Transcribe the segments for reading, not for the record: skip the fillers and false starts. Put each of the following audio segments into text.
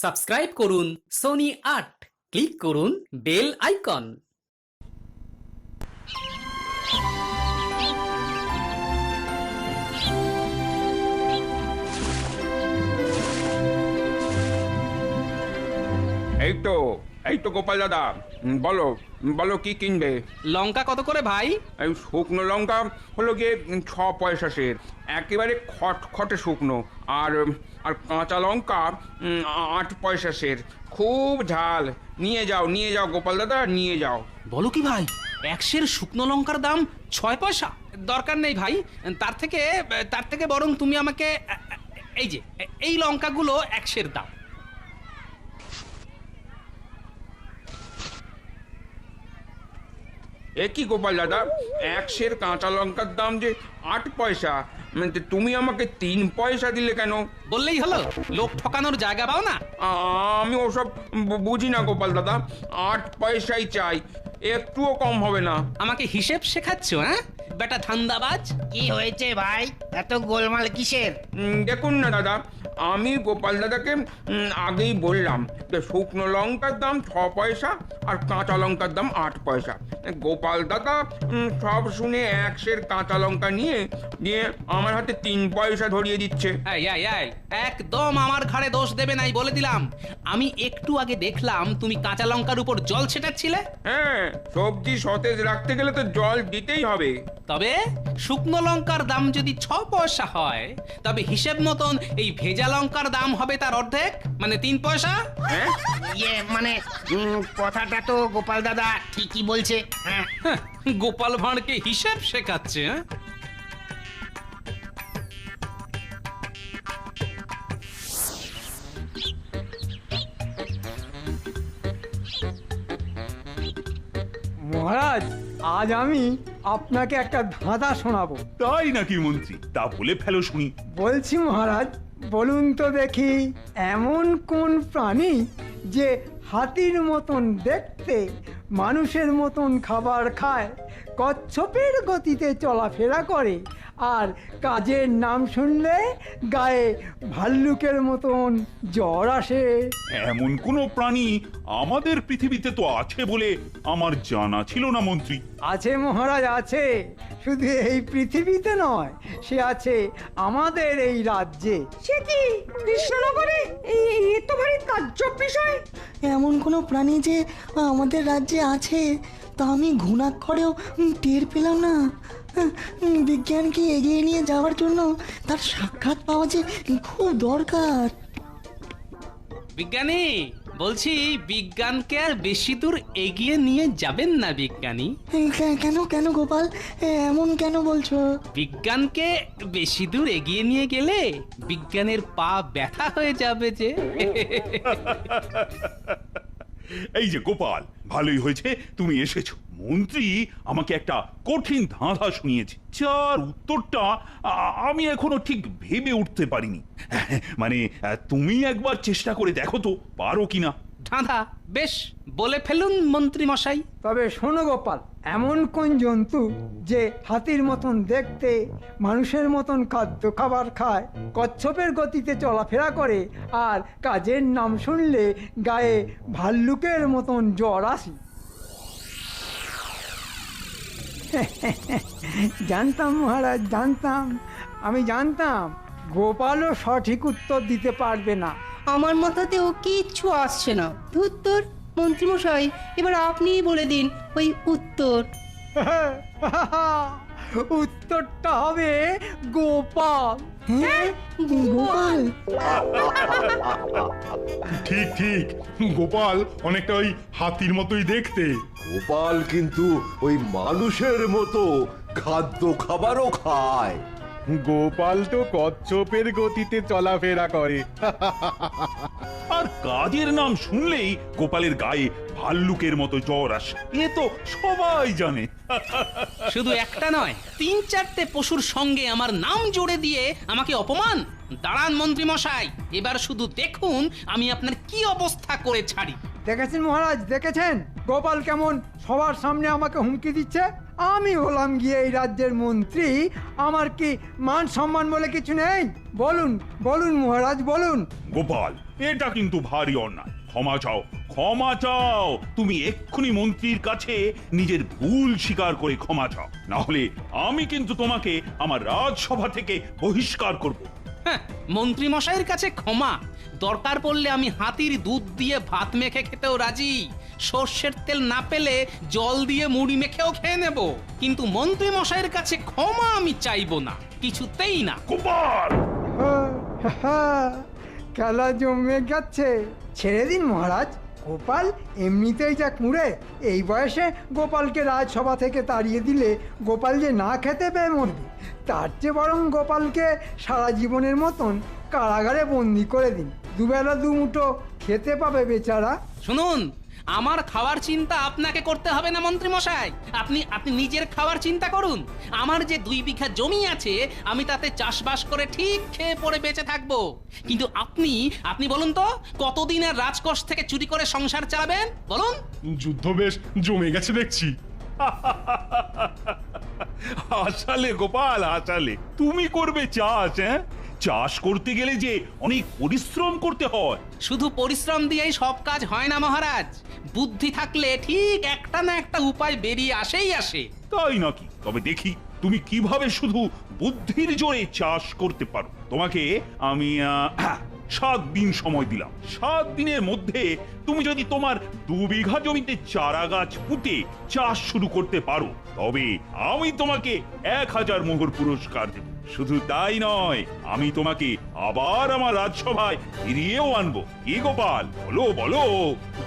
Subscribe করুন Sony ৮, click করুন bell icon. এই তো গোপাল দাদা, বলো বলো কি কিনবে? লঙ্কা কত করে ভাই? এই শুকনো লঙ্কা হলো গিয়ে 6 পয়সা সের, একেবারে খটখটে শুকনো। আর আর কাঁচা লঙ্কা 8 পয়সা সের, খুব ঝাল। নিয়ে যাও গোপাল দাদা, নিয়ে যাও। বলো কি ভাই, ১ সের শুকনো লঙ্কার দাম ৬ পয়সা? দরকার নেই ভাই, তার থেকে বরং তুমি আমাকে এই লঙ্কাগুলো ১ সের দাও। এ কি গোপাল দাদা, 1 সের কাঁচা লঙ্কার দাম যে 8 পয়সা, মানে তুমি আমাকে 3 পয়সা দিলে কেন? বললেই হলো, লোক ঠকানোর জায়গা পাও না। আমি ওসব বুঝি না গোপাল দাদা, 8 পয়সাই চাই, একটুও কম হবে না। আমাকে হিসেব শেখাচ্ছ? হ্যাঁ বেটা ধান্দাবাজ। কি হয়েছে ভাই, এত গোলমাল কিসের? দেখুন না দাদা, আমি গোপাল দাদাকে আগেই বললাম যে শুকনো লঙ্কার দাম 6 পয়সা আর কাঁচা লঙ্কার দাম 8 পয়সা। গোপাল দাদা সব শুনে 1 সের কাঁচা লঙ্কা নিয়ে আমার হাতে 3 পয়সা ধরিয়ে দিচ্ছে। এই, একদম আমার ঘাড়ে দোষ দেবে নাই বলে দিলাম। আমি একটু আগে দেখলাম তুমি কাঁচা লঙ্কার উপর জল ছেটাচ্ছিলে। হ্যাঁ, সবজি সতেজ রাখতে গেলে তো জল দিতেই হবে। তবে শুকনো লঙ্কার দাম যদি ৬ পয়সা হয়, তবে হিসেব মতন এই ভেজা লঙ্কার দাম হবে তার অর্ধেক, মানে ৩ পয়সা। হ্যাঁ, মানে কথাটা তো গোপাল দাদা ঠিকই বলছে। হ্যাঁ, হ্যাঁ, গোপাল ভাঁড়কে হিসেব শেখাচ্ছে। হ্যাঁ? মহারাজ, আজ আমি আপনাকে একটা ধাঁধা শোনাবো। তাই নাকি মন্ত্রী? তা বলে ফেলো শুনি। বলছি মহারাজ, বলুন তো দেখি, এমন কোন প্রাণী যে হাতির মতন দেখতে, মানুষের মতন খাবার খায়, কচ্ছপের গতিতে চলাফেরা করে, আর কাজের নাম শুনলে গায়ে ভাল্লুকের মতন জ্বর আসে? এমন কোন প্রাণী আমাদের পৃথিবীতে তো আছে বলে আমার জানা ছিল না মন্ত্রী। আছে মহারাজ, আছে। শুধু এই পৃথিবীতে নয়, সে আছে আমাদের এই রাজ্যে। সে কি কৃষ্ণনগরে? এ তো ভারী তাজ্জব বিষয়। এমন কোনো প্রাণী যে আমাদের রাজ্যে আছে তা আমি ঘুণাক্ষরেও টের পেলাম না। বিজ্ঞানকে এগিয়ে নিয়ে যাওয়ার জন্য তার সাক্ষাৎ পাওয়া যে খুব দরকার। বিজ্ঞানী বলছি, বিজ্ঞানকে আর বেশি দূর এগিয়ে নিয়ে যাবেন না বিজ্ঞানী। কেন কেন গোপাল, এমন কেন বলছো? বিজ্ঞানকে বেশি দূর এগিয়ে নিয়ে গেলে বিজ্ঞানের পা ব্যথা হয়ে যাবে যে। এই যে গোপাল, ভালোই হয়েছে তুমি এসেছো। মন্ত্রী আমাকে একটা কঠিন ধাঁধা শুনিয়েছে, যার উত্তরটা আমি এখনো ঠিক ভেবে উঠতে পারিনি। মানে তুমি একবার চেষ্টা করে দেখো তো পারো কিনা। ধাঁধা বেশ, বলে ফেলুন মন্ত্রী মশাই। তবে শোনো গোপাল, এমন কোন জন্তু যে হাতির মতন দেখতে, মানুষের মতন খাবার খায়, কচ্ছপের গতিতে চলাফেরা করে, আর কাজের নাম শুনলে গায়ে ভাল্লুকের মতন জ্বর আসে? জানতাম মহারাজ, জানতাম। আমি জানতাম গোপালও সঠিক উত্তর দিতে পারবে না। আমার মাথাতেও কিচ্ছু আসছে না। ধুত্তর, মন্ত্রীমশাই, এবার আপনিই বলে দিন ওই উত্তর। উত্তরটা হবে গোপাল। হ্যাঁ, গোপাল। ঠিক ঠিক, গোপাল অনেকটা ওই হাতির মতোই দেখতে। গোপাল কিন্তু ওই মানুষের মতো খাদ্য খাবারও খায়। গোপাল তো কচ্ছপের গতিতে চলাফেরা করে। আর কাজের নাম শুনলেই গোপালের গায়ে ভাল্লুকের মতো জ্বর আসে, এ তো সবাই জানে। শুধু একটা নয়, ৩-৪টে পশুর সঙ্গে আমার নাম জুড়ে দিয়ে আমাকে অপমান। দাঁড়ান মন্ত্রী মশাই, এবার শুধু দেখুন আমি আপনার কি অবস্থা করে ছাড়ি। দেখেছেন মহারাজ, দেখেছেন গোপাল কেমন সবার সামনে আমাকে হুমকি দিচ্ছে? আমি হলাম গিয়ে এই রাজ্যের মন্ত্রী, আমার কি মান সম্মান বলে কিছু নেই? বলুন বলুন মহারাজ, বলুন। গোপাল, এটা কিন্তু ভারী অন্যায়। ক্ষমা চাও, ক্ষমা চাও। তুমি এক্ষুনি মন্ত্রীর কাছে নিজের ভুল স্বীকার করে ক্ষমা চাও, না হলে আমি কিন্তু তোমাকে আমার রাজসভা থেকে বহিষ্কার করব। হ্যাঁ, মন্ত্রী মশাইয়ের কাছে ক্ষমা? দরকার পড়লে আমি হাতির দুধ দিয়ে ভাত মেখে খেতেও রাজি। সর্ষের তেল না পেলে জল দিয়ে মুড়ি মেখেও খেয়ে নেব, কিন্তু মন্ত্রী মশাইয়ের কাছে ক্ষমা আমি চাইবো না, কিছুতেই না। গোপাল! খেলা জমে গেছে। ছেড়ে দিন মহারাজ, গোপাল এমনিতেই যা কুঁড়ে। এই বয়সে গোপালকে রাজসভা থেকে তাড়িয়ে দিলে গোপাল যে না খেতে পেয়ে মরবে। তার চেয়ে বরং গোপালকে সারা জীবনের মতন কারাগারে বন্দি করে দিন। দুবেলা দুমুঠো খেতে পাবে বেচারা। শুনুন, আমার খাওয়ার চিন্তা আপনাকে করতে হবে না মন্ত্রী মশাই। আপনি নিজের খাওয়ার চিন্তা করুন। আমার যে 2 বিঘা জমি আছে, আমি তাতে চাষবাস করে ঠিক খেয়ে পড়ে বেঁচে থাকবো। কিন্তু আপনি বলুন তো, কতদিন আর রাজকোষ থেকে চুরি করে সংসার চালাবেন বলুন? যুদ্ধ বেশ জমে গেছে দেখছি। হাসালে গোপাল, হাসালে। তুমি করবে চাষ? হ্যাঁ, চাষ করতে গেলে যে অনেক পরিশ্রম করতে হয়। শুধু পরিশ্রম দিয়েই সব কাজ হয় না মহারাজ। বুদ্ধি থাকলে ঠিক একটা না একটা উপায় বেরিয়ে আসে। তাই নাকি? তবে দেখি তুমি কিভাবে শুধু বুদ্ধির জোরে চাষ করতে পারো। তোমাকে আমি 7 দিন সময় দিলাম। 7 দিনের মধ্যে তুমি যদি তোমার 2 বিঘা জমিতে চারা গাছ পুঁতে চাষ শুরু করতে পারো, তবে আমি তোমাকে 1000 মোহর পুরস্কার দেব। শুধু তাই নয়, আমি তোমাকে আবার আমার রাজসভায় ফিরিয়েও আনবো। কি গোপাল, বলো বলো।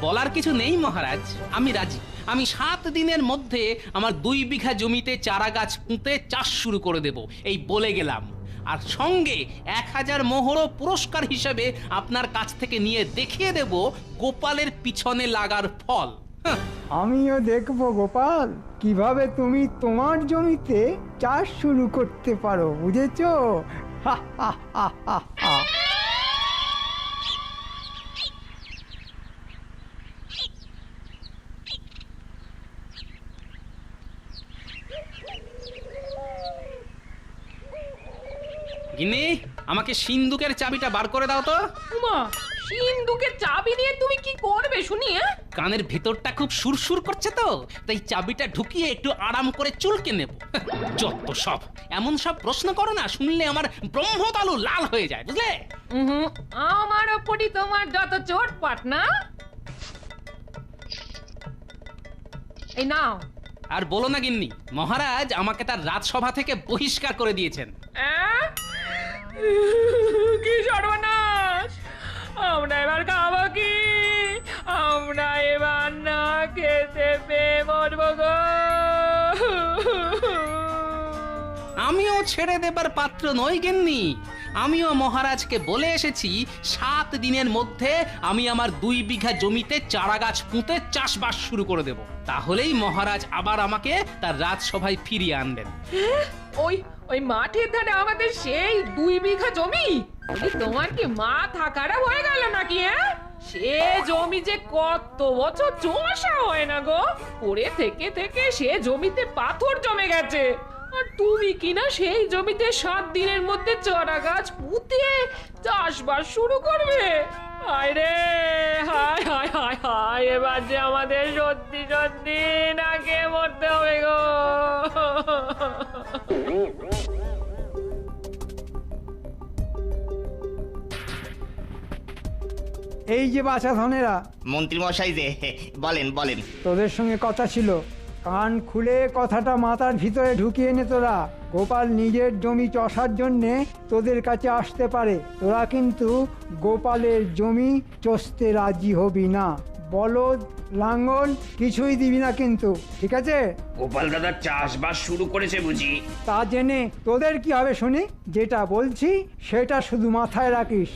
বলার কিছু নেই মহারাজ, আমি রাজি। আমি 7 দিনের মধ্যে আমার 2 বিঘা জমিতে চারা গাছ পুঁতে চাষ শুরু করে দেব, এই বলে গেলাম। আর সঙ্গে 1000 মোহরও পুরস্কার হিসেবে আপনার কাছ থেকে নিয়ে দেখিয়ে দেব গোপালের পিছনে লাগার ফল। আমিও দেখব গোপাল, কিভাবে তুমি তোমার জমিতে চাষ শুরু করতে পারো, বুঝেছো? হা হা হা হা হা। গিন্নি, আমাকে সিন্দুকের চাবিটা বার করে দাও তো। উমা, সিন্ধুকের চাবি নিয়ে তুমি কি করবে শুনি? কানের ভেতরটা খুব সুরসুর করছে তো, তাই চাবিটা ঢুকিয়ে একটু আরাম করে চুলকে নেব। যত সব এমন সব প্রশ্ন করো না, শুনলে আমার ব্রহ্মতালু লাল হয়ে যায়, বুঝলে? আমার ওপরই তোমার যত চোটপাট না। এই নাও। আর বলো না গিন্নি, মহারাজ আমাকে তার রাজসভা থেকে বহিষ্কার করে দিয়েছেন। কি সর্বনাশ! আমরা এবার খাবো কি? আমরা এবার না খেতে পেয়ে মরবো গো। আমিও ছেড়ে দেবার পাত্র নই গিন্নি। আমিও মহারাজকে বলে এসেছি 7 দিনের মধ্যে আমি আমার 2 বিঘা জমিতে চারা গাছ পুঁতে চাষবাস শুরু করে দেব। তাহলেই মহারাজ আবার আমাকে তার রাজসভায় ফিরিয়ে আনবেন। ওই মাঠের ধারে আমাদের সেই 2 বিঘা জমি? তোমার কি মাথা খারাপ হয়ে গেল নাকি? সে জমি যে কত বছর চষা হয় না গো, পড়ে থেকে থেকে সে জমিতে পাথর জমে গেছে। আর তুমি কিনা সেই জমিতে 7 দিনের মধ্যে চারা গাছ পুঁতে চাষবাস শুরু করবে? হায় রে, হায় হায় হায় হায়, এবার যে আমাদের সত্যি সত্যি না খেয়ে মরতে হবে গো। এই যে বাছা ধনেরা, মন্ত্রী মশাই যে, বলেন বলেন। তোদের সঙ্গে কথা ছিল, কান খুলে কথাটা মাথার ভিতরে ঢুকিয়ে নে তোরা। গোপাল নিজের জমি চষার জন্যে তোদের কাছে আসতে পারে, তোরা কিন্তু গোপালের জমি চষতে রাজি হবি না। বলদ লাঙ্গল কিছুই দিবি না কিন্তু, ঠিক আছে? গোপাল দাদা চাষবাস শুরু করেছে বুঝি? তা জেনে তোদের কি হবে শুনি? যেটা বলছি সেটা শুধু মাথায় রাখিস।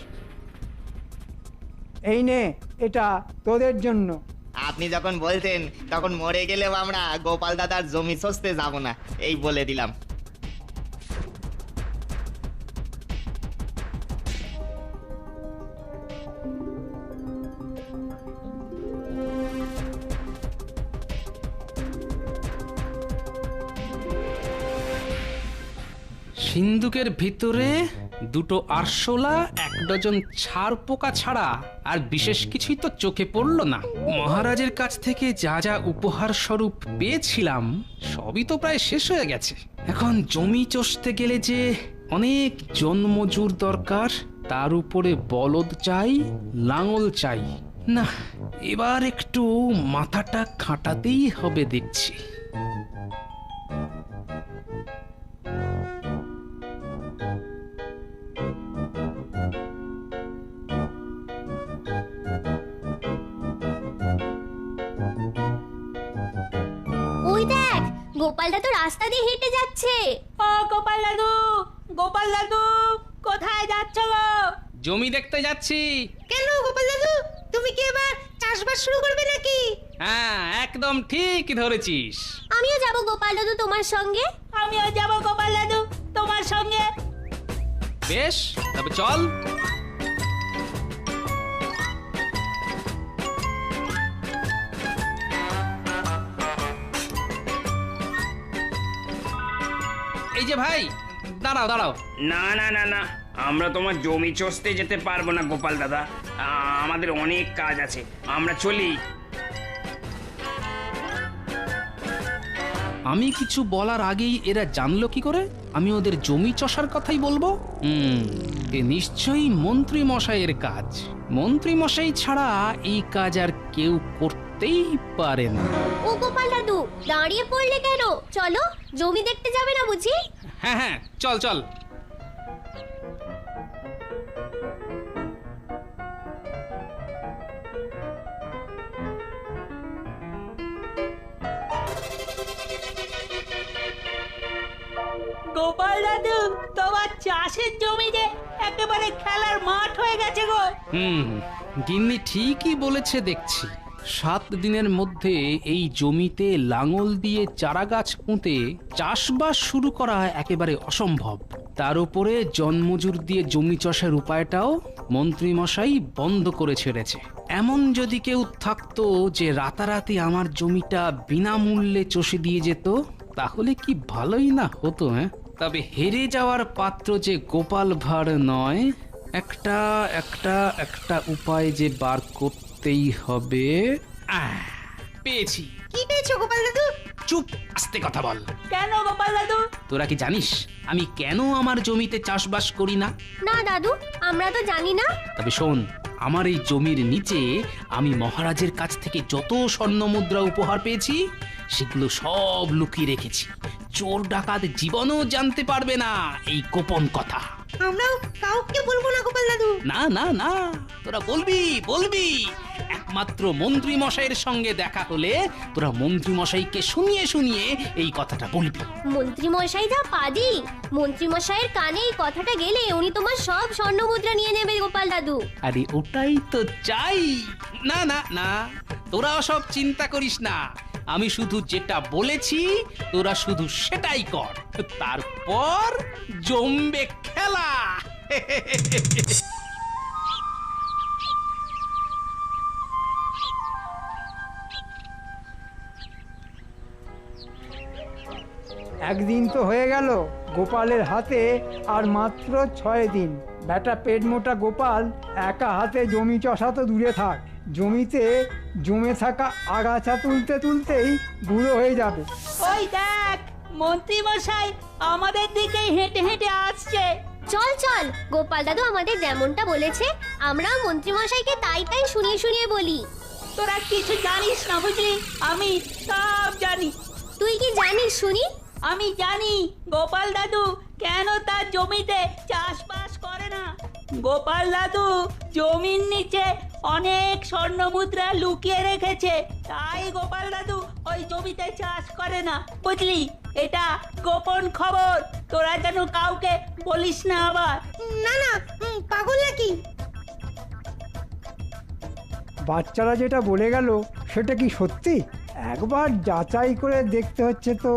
এই নে, এটা তোদের জন্য। আপনি যখন বলছেন তখন মরে গেলেও আমরা গোপাল দাদার জমি চষতে যাব না, এই বলে দিলাম। সিন্দুকের ভিতরে দুটো আরশোলা, 1 ডজন ছাড় পোকা ছাড়া আর বিশেষ কিছুই তো চোখে পড়লো না। মহারাজের কাছ থেকে যা যা উপহার স্বরূপ পেয়েছিলাম সবই তো প্রায় শেষ হয়ে গেছে। এখন জমি চষতে গেলে যে অনেক জনমজুর দরকার, তার উপরে বলদ চাই, লাঙল চাই। না, এবার একটু মাথাটা খাটাতেই হবে দেখছি। ওই দেখ, গোপালদা তো রাস্তা দিয়ে হেঁটে যাচ্ছে। ও গোপাল দাদু, গোপাল দাদু, কোথায় যাচ্ছ গো? জমি দেখতে যাচ্ছি। কেন গোপাল দাদু, তুমি কি এবার চাষবাস শুরু করবে নাকি? হ্যাঁ, একদম ঠিক ধরেছিস। আমিও যাব গোপাল দাদু তোমার সঙ্গে। আমিও যাব গোপাল দাদু তোমার সঙ্গে। বেশ, তবে চল। এই যে ভাই, দাঁড়াও দাঁড়াও। না না না না, আমরা তোমার জমি চষতে যেতে পারবো না গোপাল দাদা, আমাদের অনেক কাজ আছে, আমরা চলি। আমি কিছু বলার আগেই এরা জানলো কি করে আমি ওদের জমি চষার কথাই বলবো? এ নিশ্চয়ই মন্ত্রী মশাইয়ের কাজ। মন্ত্রী মশাই ছাড়া এই কাজ আর কেউ করতেই পারে না। ও গোপাল দাদু, দাঁড়িয়ে পড়লে কেন? চলো, জমি দেখতে যাবে না বুঝি? হ্যাঁ হ্যাঁ, চল চল। গোপাল দাদু, তোমার চাষের জমি যে একেবারে খেলার মাঠ হয়ে গেছে গো। গিন্নি ঠিকই বলেছে দেখছি। 7 দিনের মধ্যে এই জমিতে লাঙল দিয়ে চারা গাছ পুঁতে চাষবাস শুরু করা একেবারে অসম্ভব। তার উপরে জনমজুর দিয়ে জমি চাষের উপায়টাও মন্ত্রী মশাই বন্ধ করে ছেড়েছে। এমন যদি কেউ থাকতো যে রাতারাতি আমার জমিটা বিনামূল্যে চষে দিয়ে যেত, তাহলে কি ভালোই না হতো। তবে হেরে যাওয়ার পাত্র যে গোপাল ভাঁড় নয়, একটা উপায় যে বার করতেই হবে। পেয়েছি। কি পেয়েছো গোপাল দাদু? চুপ, আস্তে কথা বল। কেন গোপাল দাদু? তোরা কি জানিস আমি কেন আমার জমিতে চাষবাস করি না? না দাদু, আমরা তো জানি না। তবে শোন, আমার এই জমির নিচে আমি মহারাজের কাছ থেকে যত স্বর্ণ মুদ্রা উপহার পেয়েছি সেগুলো সব লুকিয়ে রেখেছি। চোর ডাকাত জীবনও জানতে পারবে না এই গোপন কথা। আমরাও কাউকে বলবো না গোপাল দাদু। না না না, তোরা বলবি। একমাত্র মন্ত্রী মশাইয়ের সঙ্গে দেখা হলে তোরা মন্ত্রী মশাইকে শুনিয়ে এই কথাটা বলবি। মন্ত্রী মশাই যা পাজি, মন্ত্রী মশাইয়ের কানে এই কথাটা গেলে উনি তোমার সব স্বর্ণ মুদ্রা নিয়ে নেবে গোপাল দাদু। আরে ওটাই তো চাই। না না না, তোরা সব চিন্তা করিস না। আমি শুধু যেটা বলেছি তোরা শুধু সেটাই কর, তারপর জমবে খেলা। একদিন তো হয়ে গেল গোপালের হাতে আর মাত্র 6 দিন। বেটা পেট মোটা গোপাল একা হাতে জমি চষা তো দূরে থাক, জমিতে জমে থাকা আগাছা তুলতে তুলতেই বুড়ো হয়ে যাবে। ওই দেখ, মন্ত্রী মশাই আমাদের দিকেই হেঁটে হেঁটে আসছে। চল চল, গোপাল দাদু আমাদের যেমনটা বলেছে আমরাও মন্ত্রী মশাইকে তাই শুনিয়ে বলি। তোরা কিছু জানিস না বুঝলি, আমি সব জানি। তুই কি জানিস শুনি? আমি জানি গোপাল দাদু কেন তার জমিতে চাষবাস করে না। গোপাল দাদু জমির নিচে অনেক স্বর্ণ মুদ্রা লুকিয়ে রেখেছে, তাই গোপাল দাদু ওই জমিতে চাষ করে না বুঝলি। এটা গোপন খবর, তোরা যেন কাউকে বলিস না আবার। না না, পাগল নাকি? বাচ্চারা যেটা বলে গেল সেটা কি সত্যি? একবার যাচাই করে দেখতে হচ্ছে তো।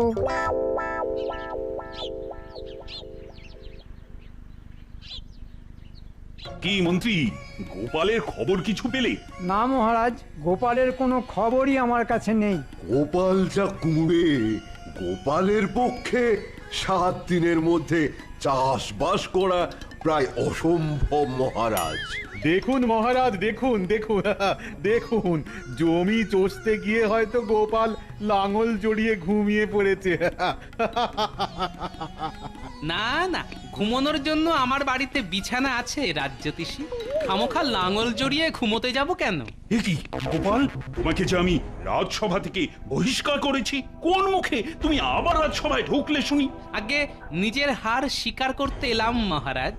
কি মন্ত্রী, গোপালের খবর কিছু পেলে? না মহারাজ, গোপালের কোনো খবরই আমার কাছে নেই। গোপাল যা কুঁড়ে, গোপালের পক্ষে 7 দিনের মধ্যে চাষবাস করা প্রায় অসম্ভব মহারাজ। দেখুন মহারাজ, দেখুন দেখুন দেখুন, জমি চষতে গিয়ে হয়তো গোপাল লাঙল জড়িয়ে ঘুমিয়ে পড়েছে। না না, ঘুমানোর জন্য আমার বাড়িতে বিছানা আছে রাজ্যতীষী। খামোখা লাঙল জড়িয়ে ঘুমোতে যাব কেন? এ কি গোপাল, তোমাকে যে আমি রাজসভা থেকে বহিষ্কার করেছি, কোন মুখে তুমি আবার রাজসভায় ঢুকলে শুনি? আগে নিজের হার স্বীকার করতে এলাম মহারাজ।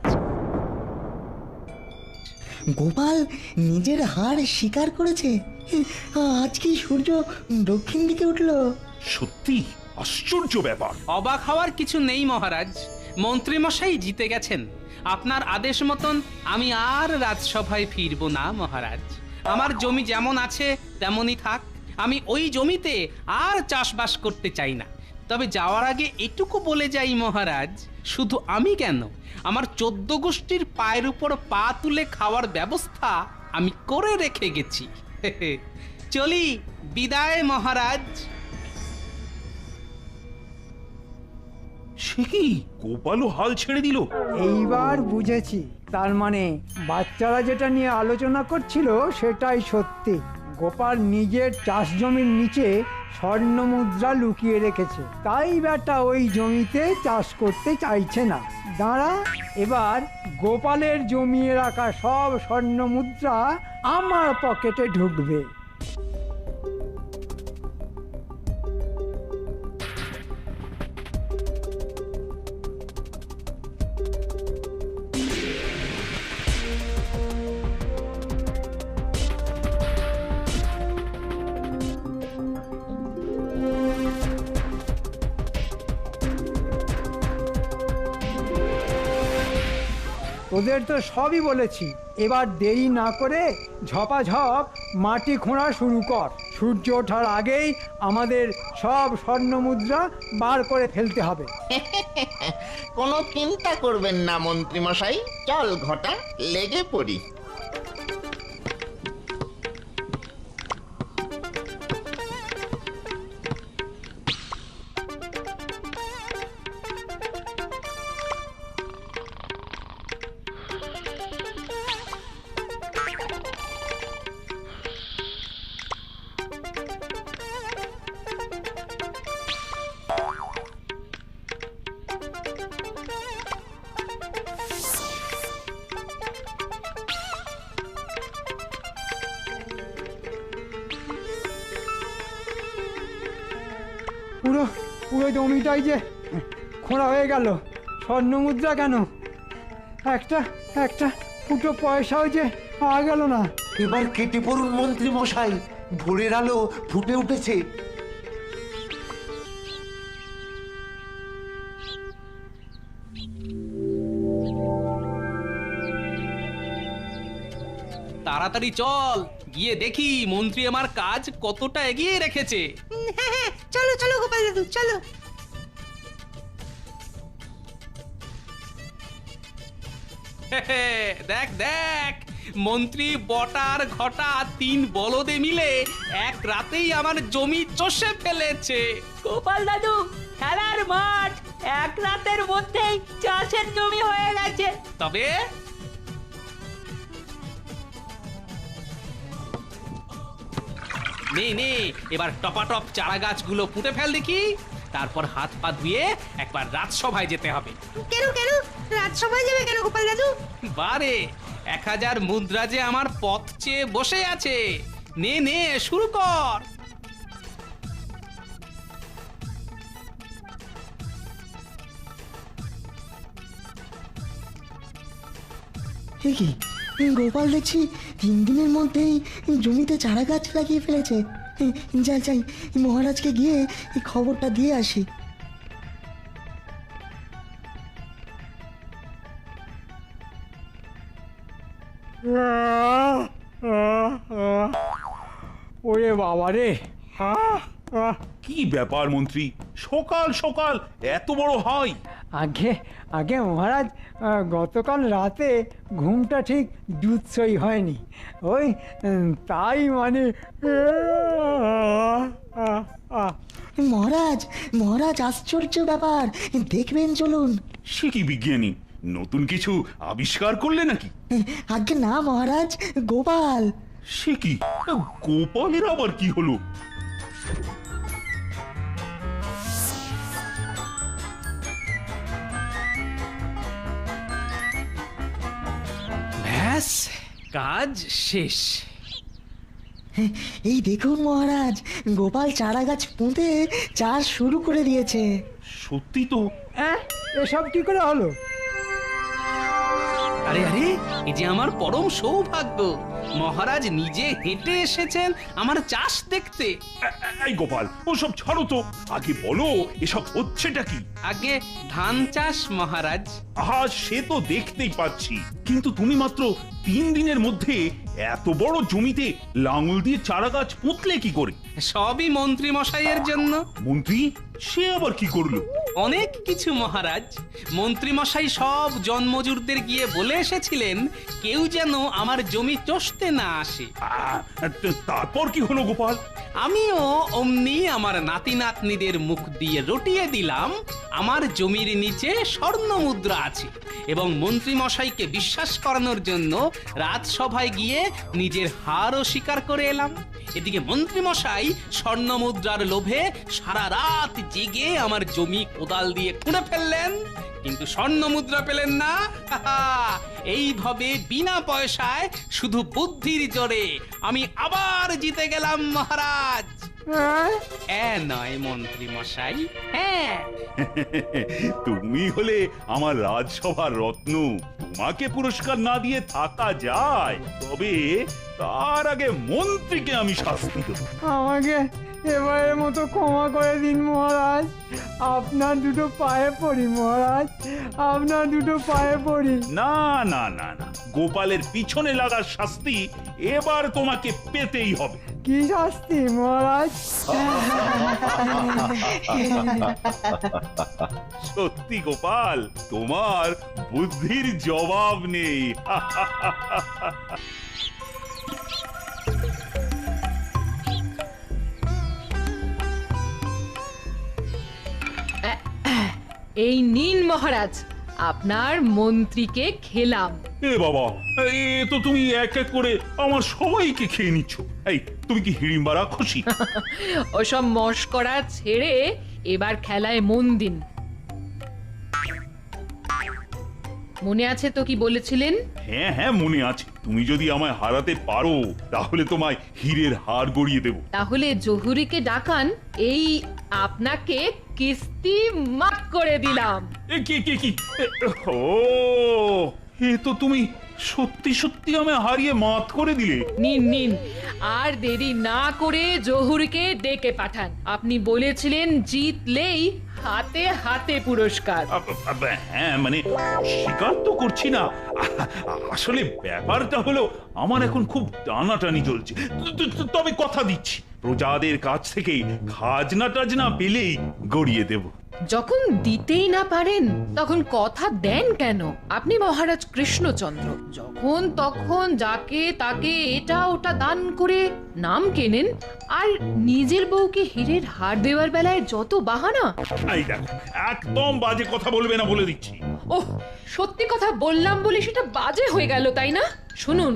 গোপাল নিজের হার স্বীকার করেছে? আজ কি সূর্য দক্ষিণ দিকে উঠলো? সত্যি আশ্চর্য ব্যাপার। অবাক হওয়ার কিছু নেই মহারাজ, মন্ত্রীমশাই জিতে গেছেন। আপনার আদেশ মতন আমি আর রাজসভায় ফিরব না মহারাজ। আমার জমি যেমন আছে তেমনই থাক। আমি ওই জমিতে আর চাষবাস করতে চাই না। তবে যাওয়ার আগে এটুকু বলে যাই মহারাজ, শুধু আমি কেন, আমার 14 গোষ্ঠীর পায়ের উপর পা তুলে খাওয়ার ব্যবস্থা আমি করে রেখে গেছি। চলি, বিদায় মহারাজ। সে কি, গোপালও হাল ছেড়ে দিল? এইবার বুঝেছি, তার মানে বাচ্চারা যেটা নিয়ে আলোচনা করছিল সেটাই সত্যি। গোপাল নিজের চাষ জমির নিচে স্বর্ণ মুদ্রা লুকিয়ে রেখেছে, তাই বেটা ওই জমিতে চাষ করতে চাইছে না। দাঁড়া, এবার গোপালের জমিয়ে রাখা সব স্বর্ণ মুদ্রা আমার পকেটে ঢুকবে। ওদের তো সবই বলেছি, এবার দেরি না করে ঝপাঝপ মাটি খোঁড়া শুরু কর। সূর্য ওঠার আগেই আমাদের সব স্বর্ণ মুদ্রা বার করে ফেলতে হবে। কোনো চিন্তা করবেন না মন্ত্রী মশাই, চল ঘটা, লেগে পড়ি। পুরো পুরো জমিটাই যে খোঁড়া হয়ে গেল, স্বর্ণ মুদ্রা কেন, একটা একটা ফুটো পয়সাও যে পাওয়া গেল না। এবার কেটে পড়ুন মন্ত্রী মশাই, ভোরের আলো ফুটে উঠেছে। তাড়াতাড়ি চল, গিয়ে দেখি মন্ত্রী আমার কাজ কতটা এগিয়ে রেখেছে। হ্যাঁ, চলো চলো গোপাল দাদু, চলো। দেখ দেখ, মন্ত্রী বটার ঘটা 3 বলদে মিলে এক রাতেই আমার জমি চষে ফেলেছে। গোপাল দাদু, খেলার মাঠ এক রাতের মধ্যেই চাষের জমি হয়ে গেছে। তবে নে নে, এবার টপাটপ চারা গাছগুলো পুঁতে ফেল দেখি। তারপর হাত পা ধুয়ে একবার রাজসভায় যেতে হবে। কেন কেন রাজসভায় যাবে কেন গোপাল দাদু? বারে, 1000 মুদ্রা যে আমার পথ চেয়ে বসে আছে। নে নে, শুরু কর। কি গোপাল দেখছি 3 দিনের মধ্যেই জমিতে চারা গাছ লাগিয়ে ফেলেছে। যাই যাই, মহারাজকে গিয়ে এই খবরটা দিয়ে আসি। ওরে বাবা রে, কি ব্যাপার মন্ত্রী, সকাল সকাল এত বড় হাই? আগে আগে মহারাজ, গতকাল রাতে ঘুমটা ঠিক জুৎসই হয়নি, ওই তাই মানে। মহারাজ মহারাজ, আশ্চর্য ব্যাপার দেখবেন, চলুন। সে কি বিজ্ঞানী, নতুন কিছু আবিষ্কার করলে নাকি? আগে না মহারাজ, গোপাল। সে কি, গোপালের আবার কি হলো? ব্যাস, কাজ শেষ। এই দেখুন মহারাজ, গোপাল চারা গাছ পুঁতে চাষ শুরু করে দিয়েছে। সত্যি তো? এসব কি করে হলো? আরে আরে, এই যে আমার পরম সৌভাগ্য, মহারাজ নিজে হেঁটে এসেছেন আমার চাষ দেখতে। এই গোপাল, ওসব ছাড়ো তো, আগে বলো এসব হচ্ছেটা কি? আগে ধান চাষ মহারাজ। আহা, সে তো দেখতেই পাচ্ছি, কিন্তু তুমি মাত্র 3 দিনের মধ্যে এত বড় জমিতে লাঙল দিয়ে চারা গাছ পুঁতলে কি করে? সবই মন্ত্রী মশাইয়ের জন্য। মন্ত্রী? সে আবার কি করলো? অনেক কিছু মহারাজ। মন্ত্রী মশাই সব জন্মজুরদের গিয়ে বলে এসেছিলেন কেউ যেন আমার জমি চষতে না আসে। তারপর কি হলো গোপাল? আমিও অমনি আমার নাতি নাতনিদের মুখ দিয়ে রটিয়ে দিলাম আমার জমির নিচে স্বর্ণ মুদ্রা আছে, এবং মন্ত্রী মশাইকে বিশ্বাস করানোর জন্য রাজসভায় গিয়ে নিজের হারও স্বীকার করে এলাম। এদিকে মন্ত্রী মশাই স্বর্ণ মুদ্রার লোভে সারা রাত জেগে আমার জমি কোদাল দিয়ে খুঁড়ে ফেললেন, কিন্তু স্বর্ণ মুদ্রা পেলেন না। এইভাবে বিনা পয়সায় শুধু বুদ্ধির জোরে আমি আবার জিতে গেলাম মহারাজ। নয় মন্ত্রী মশাই, হ্যাঁ। তুমি হলে আমার রাজসভার রত্ন, তোমাকে পুরস্কার না দিয়ে থাকা যায়? তবে তার আগে মন্ত্রীকে আমি শাস্তি দেব। আমাকে এবারের মতো ক্ষমা করে দিন মহারাজ, আপনার দুটো পায়ে পড়ি মহারাজ, আপনার দুটো পায়ে পড়ি। না না না না, গোপালের পিছনে লাগার শাস্তি এবার তোমাকে পেতেই হবে। কি শাস্তি মহারাজ? সত্যি গোপাল, তোমার বুদ্ধির জবাব নেই। এই নিন মহারাজ, আপনার মন্ত্রীকে খেলাম। এ বাবা, এ তো তুমি এক এক করে আমার সবাইকে খেয়ে নিচ্ছ। এই, তুমি কি হিড়িম্বা রাক্ষসী? ওসব মশকরা ছেড়ে এবার খেলায় মন দিন। মনে আছে তো কি বলেছিলেন? হ্যাঁ হ্যাঁ, মনে আছে। তুমি যদি আমায় হারাতে পারো তাহলে তোমায় হীরের হার গড়িয়ে দেব। তাহলে জহুরিকে ডাকান, এই আপনাকে কিস্তি মাফ করে দিলাম। কি? ও, এ তো তুমি সত্যি সত্যি আমায় হারিয়ে মাত করে দিলে। নিন নিন, আর দেরি না করে জহুরিকে ডেকে পাঠান। আপনি বলেছিলেন জিতলেই হাতে হাতে পুরস্কার। হ্যাঁ, মানে স্বীকার তো করছি না, আসলে ব্যাপারটা হলো আমার এখন খুব টানাটানি চলছে। তবে কথা দিচ্ছি, প্রজাদের কাছ থেকে খাজনা টাজনা পেলেই গড়িয়ে দেব। যখন দিতেই না পারেন তখন কথা দেন কেন? আপনি মহারাজ কৃষ্ণচন্দ্র, যখন তখন যাকে তাকে এটা ওটা দান করে নাম কেনেন, আর নিজের বউকে হীরের হার দেওয়ার বেলায় যত বাহানা। এই দেখো, একদম বাজে কথা বলবে না বলে দিচ্ছি। ওহ, সত্যি কথা বললাম বলে সেটা বাজে হয়ে গেল, তাই না? শুনুন,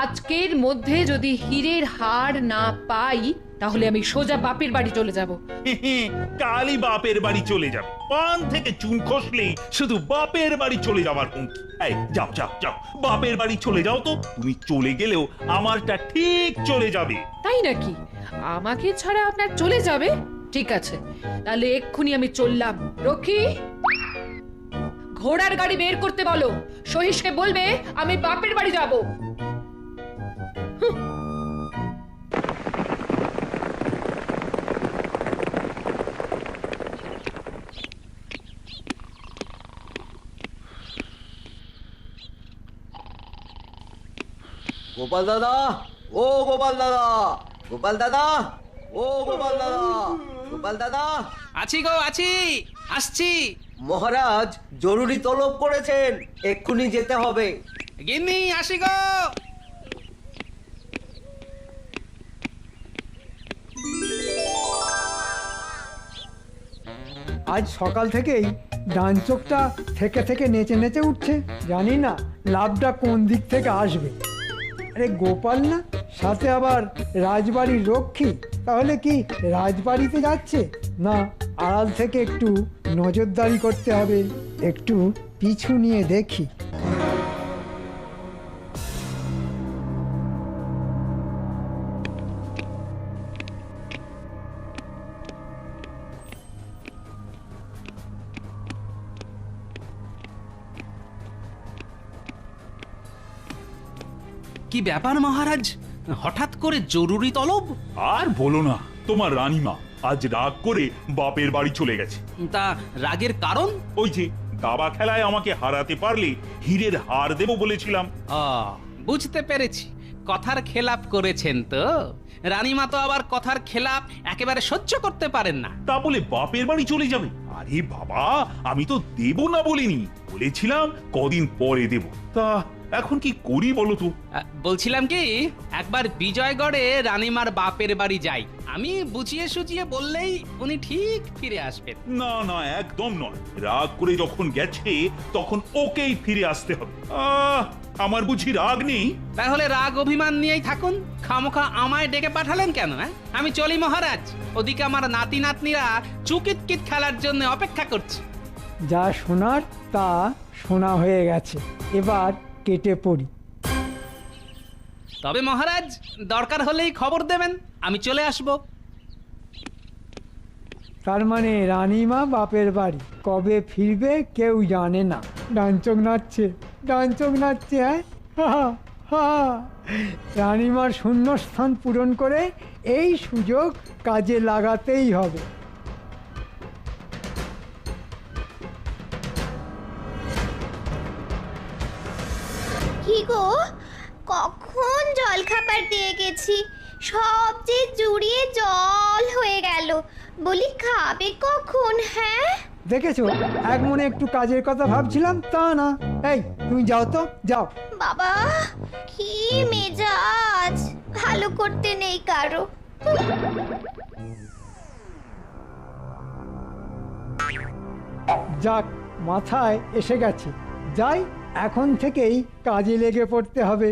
আজকের মধ্যে যদি হীরের হার না পাই তাহলে আমি সোজা বাপের বাড়ি চলে যাব। কালই বাপের বাড়ি চলে যাবে? পান থেকে চুন খসলেই শুধু বাপের বাড়ি চলে যাবার হুমকি। এই যাও যাও যাও, বাপের বাড়ি চলে যাও তো। তুমি চলে গেলেও আমারটা ঠিক চলে যাবে। তাই নাকি? আমাকে ছাড়া আপনার চলে যাবে? ঠিক আছে, তাহলে এক্ষুনি আমি চললাম। রক্ষী, ঘোড়ার গাড়ি বের করতে বলো। সহিসকে বলবে আমি বাপের বাড়ি যাব। গোপাল দাদা, ও গোপাল দাদা, গোপাল দাদা, ও গোপাল দাদা, গোপাল দাদা। আছি গো, আছি, আসছি। মহারাজ জরুরি তলব করেছেন, এক্ষুনি যেতে হবে। গিন্নি, আসি গো। আজ সকাল থেকেই ডান চোখটা থেকে থেকে নেচে নেচে উঠছে, জানি না লাভটা কোন দিক থেকে আসবে। আরে গোপাল না, সাথে আবার রাজবাড়ির রক্ষী, তাহলে কি রাজবাড়িতে যাচ্ছে? না, আড়াল থেকে একটু নজরদারি করতে হবে। একটু পিছু নিয়ে দেখি। কি ব্যাপার মহারাজ, হঠাৎ করে জরুরি তলব? আর বলো না, তোমার রানীমা আজ রাগ করে বাপের বাড়ি চলে গেছে। তা রাগের কারণ? ওই যে দাবা খেলায় আমাকে হারাতে পারলে হীরের হার দেব বলেছিলাম। বুঝতে পেরেছি, কথার খেলাপ করেছেন তো। রানীমা তো আবার কথার খেলাপ একেবারে সহ্য করতে পারেন না। তা বলে বাপের বাড়ি চলে যাবে? আরে বাবা, আমি তো দেব না বলিনি, বলেছিলাম কদিন পরে দেব। তা এখন কি করি বলো তো? বলছিলাম কি, একবার বিজয়গড়ে রানীমার বাপের বাড়ি যাই, আমি বুঝিয়ে সুঝিয়ে বললেই উনি ঠিক ফিরে আসবেন। না না, একদম নয়। রাগ করে যখন গেছে তখন ওকেই ফিরে আসতে হবে। আমার বুঝি রাগ নেই? তাহলে রাগ অভিমান নিয়েই থাকুন, খামোখা আমায় ডেকে পাঠালেন কেন? আমি চলি মহারাজ, ওদিকে আমার নাতি নাতনিরা চুকিতকিত খেলার জন্য অপেক্ষা করছে। যা শোনার তা শোনা হয়ে গেছে, এবার কেটে পড়ি। তবে মহারাজ, দরকার হলেই খবর দেবেন, আমি চলে আসব। তার মানে রানীমা বাপের বাড়ি কবে ফিরবে কেউ জানে না। ডান চোখ নাচছে, ডান চোখ নাচছে, হ্যাঁ। রানীমার শূন্যস্থান পূরণ করে এই সুযোগ কাজে লাগাতেই হবে। কি গো, কখন জল খাবার দিয়ে গেছি, সব যে জুড়িয়ে জল হয়ে গেল। বলি খাবে কখন? হ্যাঁ, দেখেছো, এক মনে একটু কাজের কথা ভাবছিলাম, তা না। এই তুমি যাও তো, যাও। বাবা কি মেজাজ, ভালো করতে নেই কারো। যাক, মাথায় এসে গেছে, যাই, এখন থেকেই কাজে লেগে পড়তে হবে।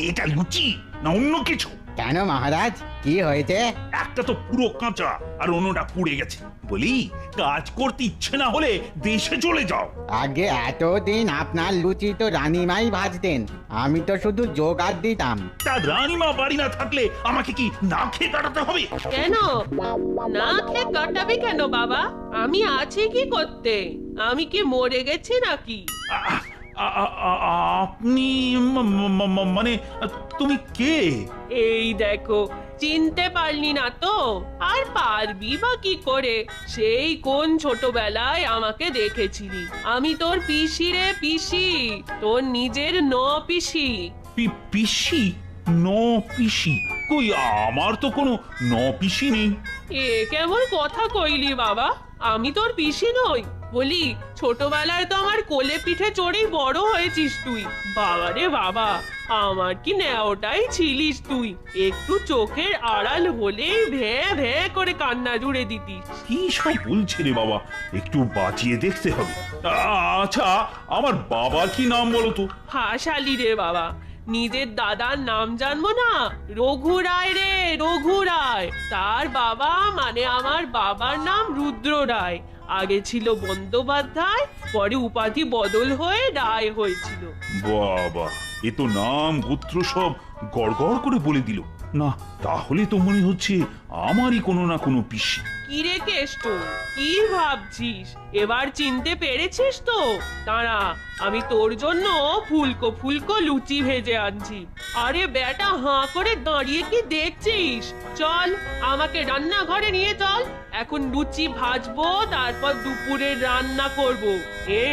এটা লুচি না অন্য কিছু? কেন মহারাজ, কি হয়েছে? একটা তো পুরো কাঁচা আর অন্যটা পুড়ে গেছে। বলি, কাজ করতে ইচ্ছে না হলে দেশে চলে যাও। আগে এতদিন আপনার লুচি তো রানীমাই ভাজতেন, আমি তো শুধু জোগাড় দিতাম। তা রানীমা বাড়ি না থাকলে আমাকে কি না খেয়ে কাটাতে হবে? কেন না খেয়ে কাটাবে কেন বাবা? আমি আছি কি করতে? আমি কি মরে গেছি নাকি? আপনি মানে তুমি কে? এই দেখো, চিনতে পারলি না তো? আর পারবি বা কি করে? সেই কোন ছোটবেলায় আমাকে দেখেছিলি। আমি তোর পিসি রে, পিসি, তোর নিজের ন পিসি। পিসি? ন পিসি? কই, আমার তো কোনো ন পিসি নেই। এ কেমন কথা কইলি বাবা? আমি তোর পিসি নই? বলি, ছোটবেলায় তো আমার কোলে পিঠে চড়েই বড় হয়েছিস তুই। বাবা রে বাবা, আমার কি নেওটাই ছিলিস তুই। একটু চোখের আড়াল হলেই ভে ভে করে কান্না জুড়ে দিতিস। কি সব বলছে রে বাবা, একটু বাঁচিয়ে দেখতে হবে। আচ্ছা, আমার বাবার কি নাম বলো তো? হাসালি রে বাবা, নিজের দাদার নাম জানবো না? রঘু রায় রে, রঘু রায়। তার বাবা মানে আমার বাবার নাম রুদ্র রায়। আগে ছিল বন্দ্যোপাধ্যায়, পরে উপাধি বদল হয়ে রায় হয়েছিল। বাবা, এ তো নাম গোত্র সব গড়গড় করে বলে দিল। না, তাহলে তো মনে হচ্ছে আমারই কোনো না কোনো পিসি। কি রে কেষ্ট, কি ভাবছিস? এবার চিনতে পেরেছিস তো? দাঁড়া, আমি তোর জন্য ফুলকো ফুলকো লুচি ভেজে আনছি। আরে বেটা, হাঁ করে দাঁড়িয়ে কি দেখছিস? চল, আমাকে রান্নাঘরে নিয়ে চল। এখন লুচি ভাজবো, তারপর দুপুরে রান্না করব। হে,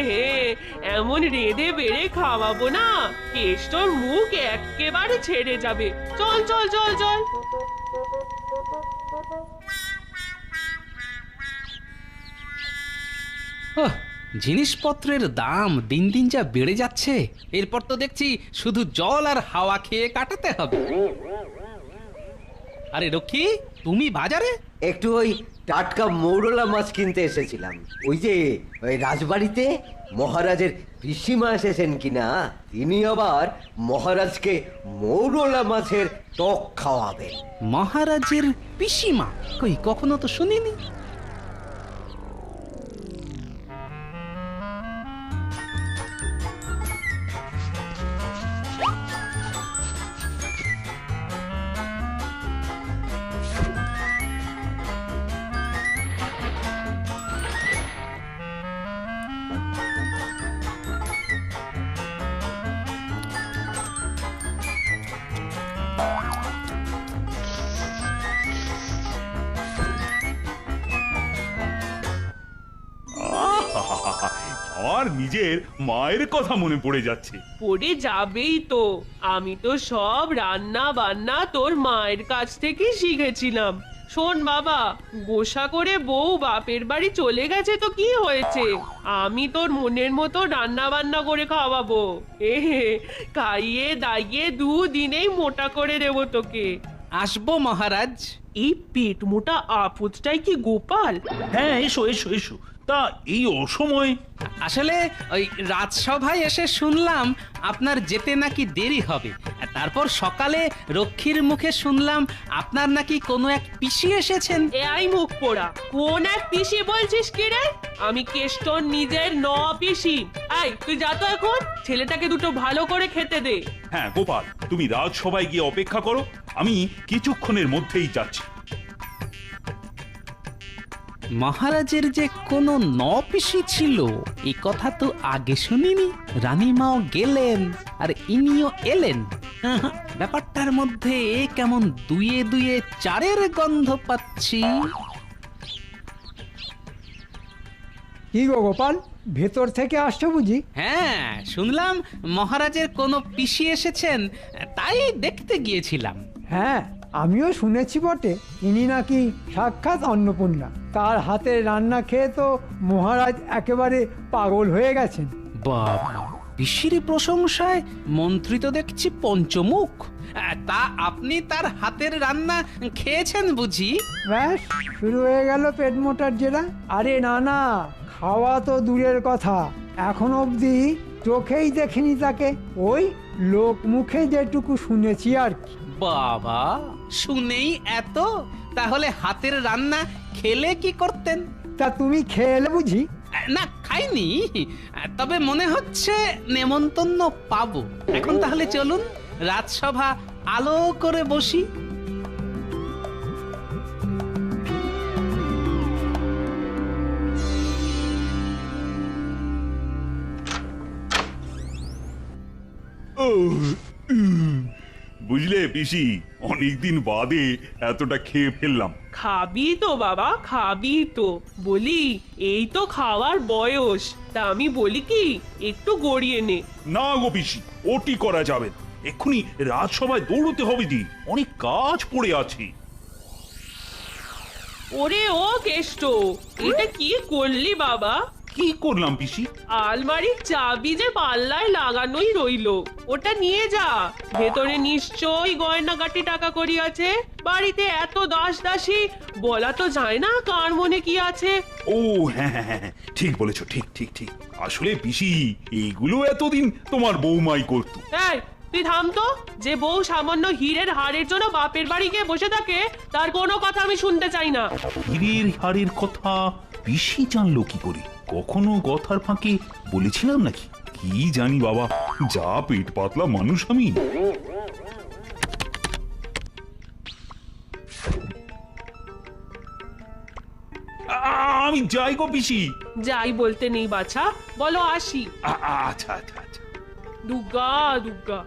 এমন রেঁধে বেড়ে খাওয়াবো না, কেষ্টর মুখ একেবারে ছেড়ে যাবে। চল চল চল চল। জিনিসপত্রের দাম দিন দিন যা বেড়ে যাচ্ছে, এরপর তো দেখছি শুধু জল আর হাওয়া খেয়ে কাটাতে হবে। আরে রক্ষী, তুমি বাজারে? একটু ওই টাটকা মৌরলা মাছ কিনতে এসেছিলাম। ওই যে ওই রাজবাড়িতে মহারাজের পিসিমা এসেছেন কিনা, তিনি আবার মহারাজকে মৌরলা মাছের টক খাওয়াবেন। মহারাজের পিসিমা? কই, কখনো তো শুনিনি। আর নিজের মায়ের কথা মনে পড়ে যাচ্ছে। পড়ে যাবেই তো, আমি তো সব রান্না বান্না তোর মায়ের কাছ থেকে শিখেছিলাম। শোন বাবা, গোসা করে বউ বাপের বাড়ি চলে গেছে তো কি হয়েছে, আমি তোর মনের মতো রান্না বান্না করে খাওয়াবো। খাইয়ে দাইয়ে 2 দিনেই মোটা করে দেবো তোকে। আসবো মহারাজ। এই পেট মোটা আপদটাই কি গোপাল? হ্যাঁ, এসো এসো এসো। তা এই অসময়? আসলে ওই রাজসভায় এসে শুনলাম আপনার যেতে নাকি দেরি হবে। তারপর সকালে রক্ষীর মুখে শুনলাম আপনার নাকি কোনো এক পিসি এসেছেন। এই মুখ পোড়া, কোন এক পিসি বলছিস কি রে? আমি কেষ্টর নিজের পিসি। এই তুই যা তো এখন, ছেলেটাকে দুটো ভালো করে খেতে দে। হ্যাঁ গোপাল, তুমি রাজসভায় গিয়ে অপেক্ষা করো, আমি কিছুক্ষণের মধ্যেই যাচ্ছি। মহারাজের যে কোনো পিসি ছিল এ কথা তো আগে শুনিনি। রানীমাও গেলেন আর ইনিও এলেন। ব্যাপারটার মধ্যে কেমন 2 4 গন্ধ পাচ্ছি। কি গো গোপাল, ভেতর থেকে আসছো বুঝি? হ্যাঁ, শুনলাম মহারাজের কোনো পিসি এসেছেন, তাই দেখতে গিয়েছিলাম। হ্যাঁ, আমিও শুনেছি বটে, ইনি নাকি সাক্ষাৎ অন্নপূর্ণা। তার হাতের রান্না খেয়ে তো মহারাজ একেবারে পাগল হয়ে গেছেন। বাবা, পিসির প্রশংসায় মন্ত্রী তো দেখছি পঞ্চমুখ। তা আপনি তার হাতের রান্না খেয়েছেন বুঝি? ব্যাস, শুরু হয়ে গেল পেট মোটার জেরা। আরে না না, খাওয়া তো দূরের কথা, এখন অবধি চোখেই দেখিনি তাকে, ওই লোক মুখে যেটুকু শুনেছি আর কি। বাবা, শুনেই এত? তাহলে হাতের রান্না খেলে কি করতেন? তা তুমি খেলে বুঝি? না, খাইনি, তবে মনে হচ্ছে নেমন্তন্ন পাবো। এখন তাহলে চলুন, রাজসভা আলো করে বসি। বুঝলে পিসি, অনেকদিন বাদে এতটা খেয়ে ফেললাম। খাবি তো বাবা, খাবি তো। বলি, এই তো খাওয়ার বয়স, তা আমি বলি কি একটু গড়িয়ে নে। না গো পিসি, ওটি করা যাবে না, এক্ষুনি রাজসভায় দৌড়তে হবে যে, অনেক কাজ পড়ে আছে। ওরে ও কেষ্ট, এটা কি করলি বাবা? কি করলাম পিসি? আলমারির চাবি যে পাল্লায় লাগানোই রইলো, ওটা নিয়ে যা। ভেতরে নিশ্চয়ই গয়নাগাটি টাকা করি আছে। বাড়িতে এত দাস দাসী, বলা তো যায় না কার মনে কি আছে। ও হ্যাঁ হ্যাঁ হ্যাঁ, ঠিক বলেছো, ঠিক ঠিক ঠিক। আসলে পিসি, এইগুলো এতদিন তোমার বৌমাই করতো। এই তুই থাম তো, যে বউ সামান্য হীরের হাড়ের জন্য বাপের বাড়ি গিয়ে বসে থাকে, তার কোনো কথা আমি শুনতে চাই না। হীরের হাড়ের কথা পিসি জানলো কি করে? কখনো কথার ফাঁকে বলেছিলাম নাকি? কি জানি বাবা, যা পেট পাতলা মানুষ আমি। আমি যাই গো পিসি। যাই বলতে নেই বাছা, বলো আসি। আচ্ছা আচ্ছা আচ্ছা। দুর্গা দুর্গা।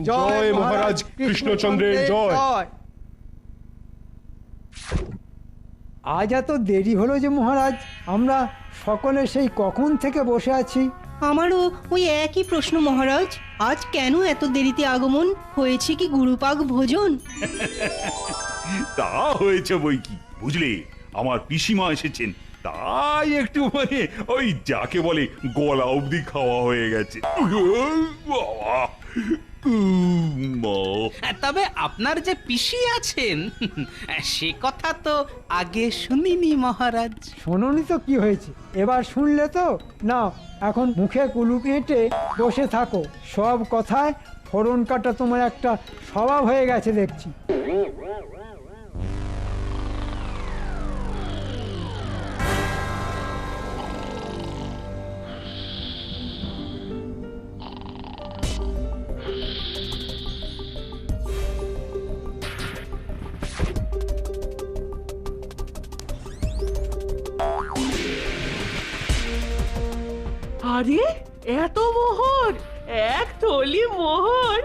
জয় মহারাজ কৃষ্ণচন্দ্রের জয়। আজ এত দেরি হলো যে মহারাজ, আমরা সকলে সেই কখন থেকে বসে আছি। আমারও ওই একই প্রশ্ন মহারাজ, আজ কেন এত দেরিতে আগমন? হয়েছে কি গুরুপাক ভোজন? তা হয়েছে বই কি, বুঝলে আমার পিসিমা এসেছেন, তাই একটু মানে ওই যাকে বলে গলা অবধি খাওয়া হয়ে গেছে। বাবা, মা। তবে আপনার যে পিসি আছেন সে কথা তো আগে শুনিনি মহারাজ। শোনোনি তো কি হয়েছে, এবার শুনলে তো না। এখন মুখে কুলুপ এঁটে বসে থাকো, সব কথায় ফোড়ন কাটা তোমার একটা স্বভাব হয়ে গেছে দেখছি। আরে এত মোহর, এক থলি মোহর।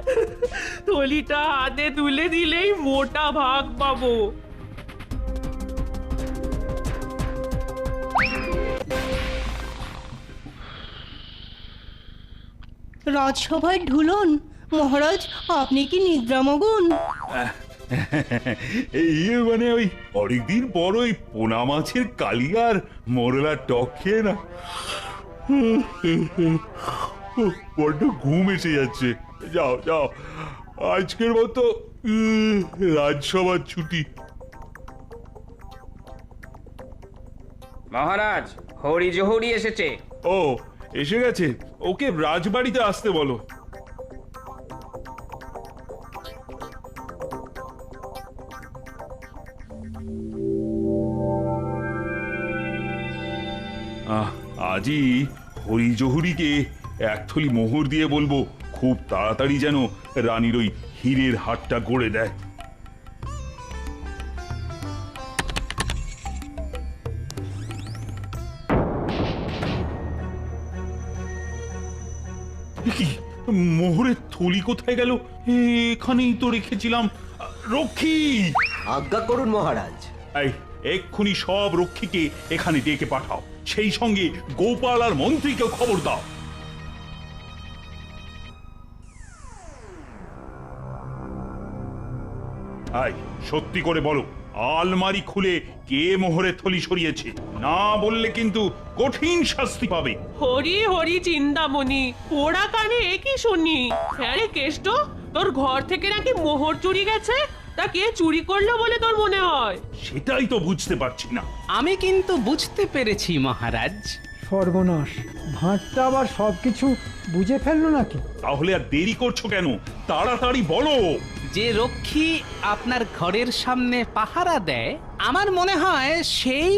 থলিটা হাতে তুলে দিলেই মোটা ভাগ পাবো। রাজসভায় ঢুলন মহারাজ, আপনি কি নিদ্রামগ্ন? এই মানে ওই অনেকদিন পর ওই পোনা মাছের কালিয়ার মোরলা টক খেয়ে না বড্ড ঘুম এসে যাচ্ছে। যাও যাও, আজকের মতো রাজসভার ছুটি। মহারাজ, হরি জহুরি এসেছে। ও এসে গেছে, ওকে রাজবাড়িতে আসতে বলো। আজই হরি জহুরিকে এক থলি মোহর দিয়ে বলবো খুব তাড়াতাড়ি যেন রানীর ওই হীরের হাটটা গড়ে দেয়। কি মোহরের থলি কোথায় গেল? এখানেই তো রেখেছিলাম। রক্ষী! আজ্ঞা করুন মহারাজ। এই এক্ষুনি সব রক্ষীকে এখানে ডেকে পাঠাও, সেই সঙ্গে গোপাল আর মন্ত্রীকেও খবর দাও। আই সত্যি করে বলো, আলমারি খুলে কে মোহরের থলি সরিয়েছে? না বললে কিন্তু কঠিন শাস্তি পাবে। হরি হরি চিন্তামণি, পোড়া কানে একই শুনি। হ্যাঁ রে কেষ্ট, তোর ঘর থেকে নাকি মোহর চুরি গেছে। তা কে চুরি করলো বলে তোর মনে হয়? সেটাই তো বুঝতে পারছি না। আমি কিন্তু বুঝতে পেরেছি মহারাজ। সর্বনাশ, ভাঁটটা আবার সবকিছু বুঝে ফেললো নাকি? তাহলে আর দেরি করছো কেন? তাড়াতাড়ি বলো। যে রক্ষী আপনার ঘরের সামনে পাহারা দেয়, আমার মনে হয় সেই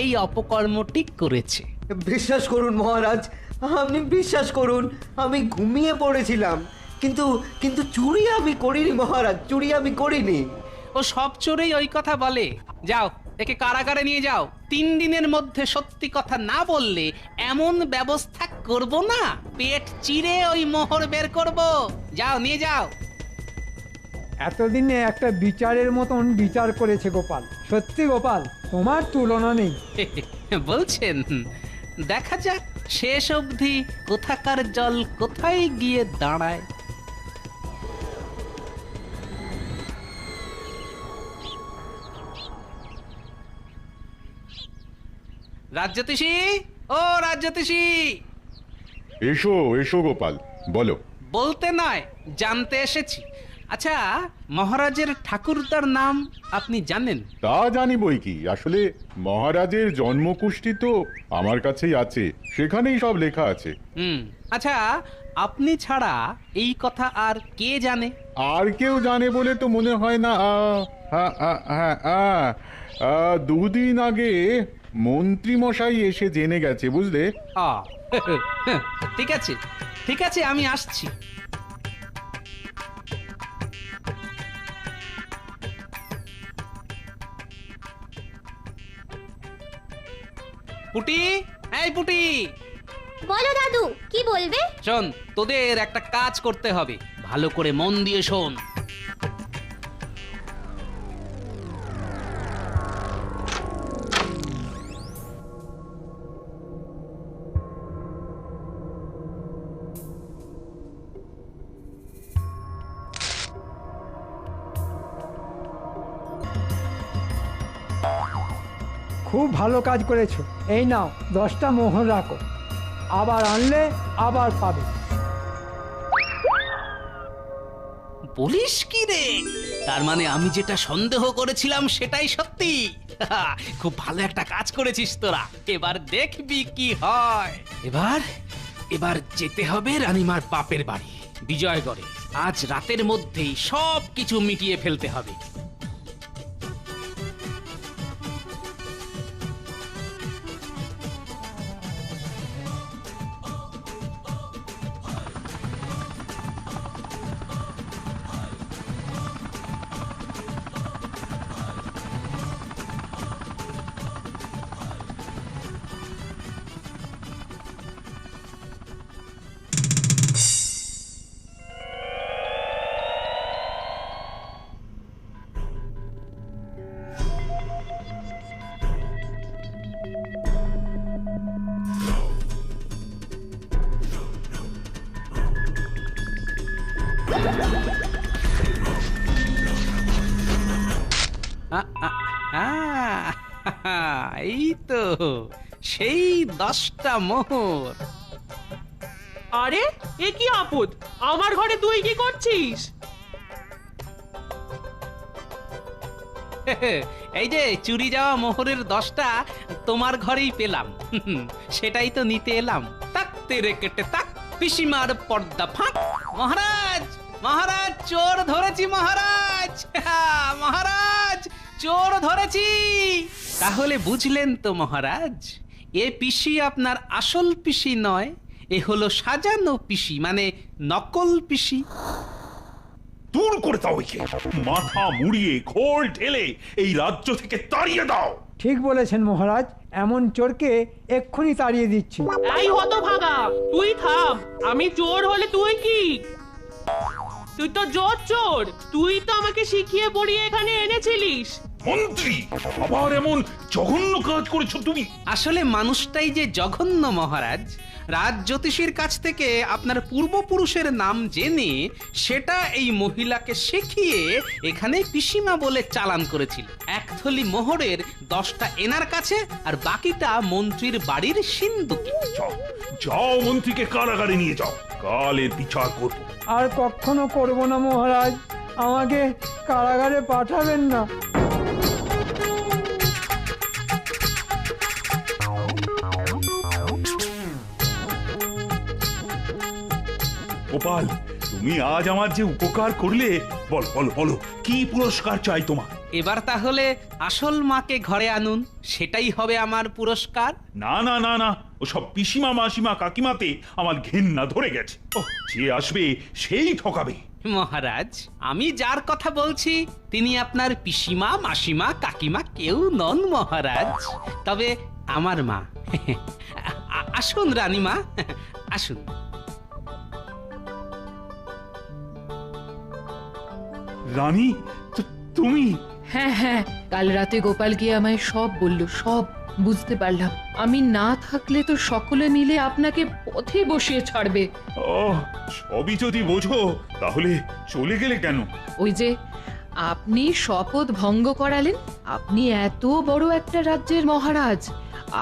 এই অপকর্মটি করেছে। বিশ্বাস করুন মহারাজ, আপনি বিশ্বাস করুন, আমি ঘুমিয়ে পড়েছিলাম। কিন্তু কিন্তু চুরি আমি করিনি মহারাজ, চুরি আমি করিনি। ও সব চোরেই ওই কথা বলে। যাও, একে কারাগারে নিয়ে যাও। 3 দিনের মধ্যে সত্যি কথা না বললে এমন ব্যবস্থা করব না, পেট চিরে ওই মোহর বের করব। যাও, নিয়ে যাও। এতদিনে একটা বিচারের মতন বিচার করেছে গোপাল। সত্যি গোপাল, তোমার তুলনা নেই। বলছেন? দেখা যাক শেষ অবধি কোথাকার জল কোথায় গিয়ে দাঁড়ায়। রাজ্যতীষী, ও রাজ্যতীষী! এসো এসো গোপাল, বলো। বলতে নয়, জানতে এসেছি। আচ্ছা, মহারাজের ঠাকুরদার নাম আপনি জানেন? তা জানি বই কি, আসলে মহারাজের জন্মকুষ্টি তো আমার কাছেই আছে, সেখানেই সব লেখা আছে। আচ্ছা, আপনি ছাড়া এই কথা আর কে জানে? আর কেউ জানে বলে তো মনে হয় না। দুদিন আগে মন্ত্রী মশাই এসে জেনে গেছে, বুঝলে। ঠিক আছে, ঠিক আছে, আমি আসছি। পুটি, এই পুটি! বলো দাদু, কি বলবে? শোন, তোদের একটা কাজ করতে হবে, ভালো করে মন দিয়ে শোন। খুব ভালো কাজ করেছো। এই নাও 10টা মোহর রাখো, আবার আনলে আবার পাবে। বলিস কি রে? তার মানে আমি যেটা সন্দেহ করেছিলাম সেটাই সত্যি। খুব ভালো একটা কাজ করেছিস তোরা। এবার দেখবি কি হয়। এবার যেতে হবে রানীমার বাপের বাড়ি বিজয়গড়ে। আজ রাতের মধ্যেই সব কিছু মিটিয়ে ফেলতে হবে। এই তো সেই 10টা মোহর। আরে এ কি আপদ, আমার ঘরে তুই কি করছিস? এই যে চুরি যাওয়া মোহরের 10টা তোমার ঘরেই পেলাম, সেটাই তো নিতে এলাম। তাকতে রে কেটে তাক, পিসিমার পর্দা ফাঁক। মহারাজ, মহারাজ, চোর ধরেছি মহারাজ। মহারাজ, চোর ধরেছি। তাহলে বুঝলেন তো মহারাজ, এ পিসি আপনার আসল পিসি নয়, এ হলো সাজানো পিসি, মানে নকল পিসি। দূর করে দাও একে, মাথা মুড়িয়ে খোল ঢেলে এই রাজ্য থেকে তাড়িয়ে দাও। ঠিক বলেছেন মহারাজ, এমন চোরকে এক্ষুনি তাড়িয়ে দিচ্ছি। এই হতভাগা, তুই থাম। আমি চোর হলে তুই কি? তুই তো চোর। তুই তো আমাকে শিখিয়ে পড়িয়ে এখানে এনেছিলিস। মন্ত্রী, আবার এমন জঘন্য কাজ করেছো তুমি। আসলে মানুষটাই যে জঘন্য মহারাজ। রাজ জ্যোতিষীর কাছ থেকে আপনার পূর্বপুরুষের নাম জেনে সেটা এই মহিলাকে শিখিয়ে এখানে পিসিমা বলে চালান করেছিল। এক থলি মোহরের 10টা এনার কাছে আর বাকিটা মন্ত্রীর বাড়ির সিন্ধুকে। যাও মন্ত্রীকে কারাগারে নিয়ে যাও, কাল এর বিচার করব। আর কখনো করব না মহারাজ, আমাকে কারাগারে পাঠাবেন না। গোপাল, তুমি আজ আমার যে উপকার করলে, বল বল বলো, কি পুরস্কার চাই তোমার? এবার তাহলে আসল মাকে ঘরে আনুন, সেটাই হবে আমার পুরস্কার। না না না না, ওসব পিসিমা মাসিমা কাকিমাতে আমার ঘেন্না ধরে গেছে। যে আসবে সেই ঠকাবে। মহারাজ, আমি যার কথা বলছি তিনি আপনার পিসিমা মাসিমা কাকিমা কেউ নন মহারাজ, তবে আমার মা। আসুন রানীমা, আসুন। রানী, তুমি? হ্যাঁ, কাল রাতে গোপাল গিয়ে আমায় সব বলল, সব বুঝতে পারলাম। আমি না থাকলে তো সকলে মিলে আপনাকে পথে বসিয়ে ছাড়বে। সবই যদি বোঝো তাহলে চলে গেলে কেন? ওই যে আপনি শপথ ভঙ্গ করালেন। আপনি এত বড় একটা রাজ্যের মহারাজ,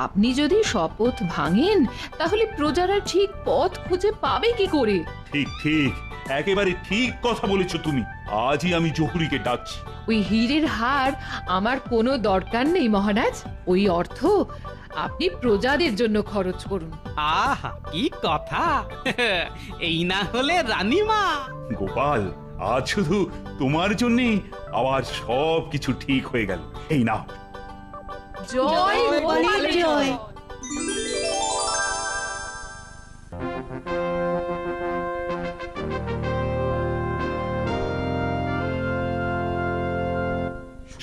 আপনি যদি শপথ ভাঙেন তাহলে প্রজারা ঠিক পথ খুঁজে পাবে কি করে? ঠিক ঠিক, একেবারে ঠিক কথা বলেছো তুমি। আজই আমি জহুরিকে ডাকছি। ওই হীরের হার আমার কোনো দরকার নেই মহারাজ। ওই অর্থ আপনি প্রজাদের জন্য খরচ করুন। আহা, কি কথা! এই না হলে রানীমা। গোপাল, আজ শুধু তোমার জন্যে আবার সব কিছু ঠিক হয়ে গেল। এই নাও। জয় গোপালের জয়।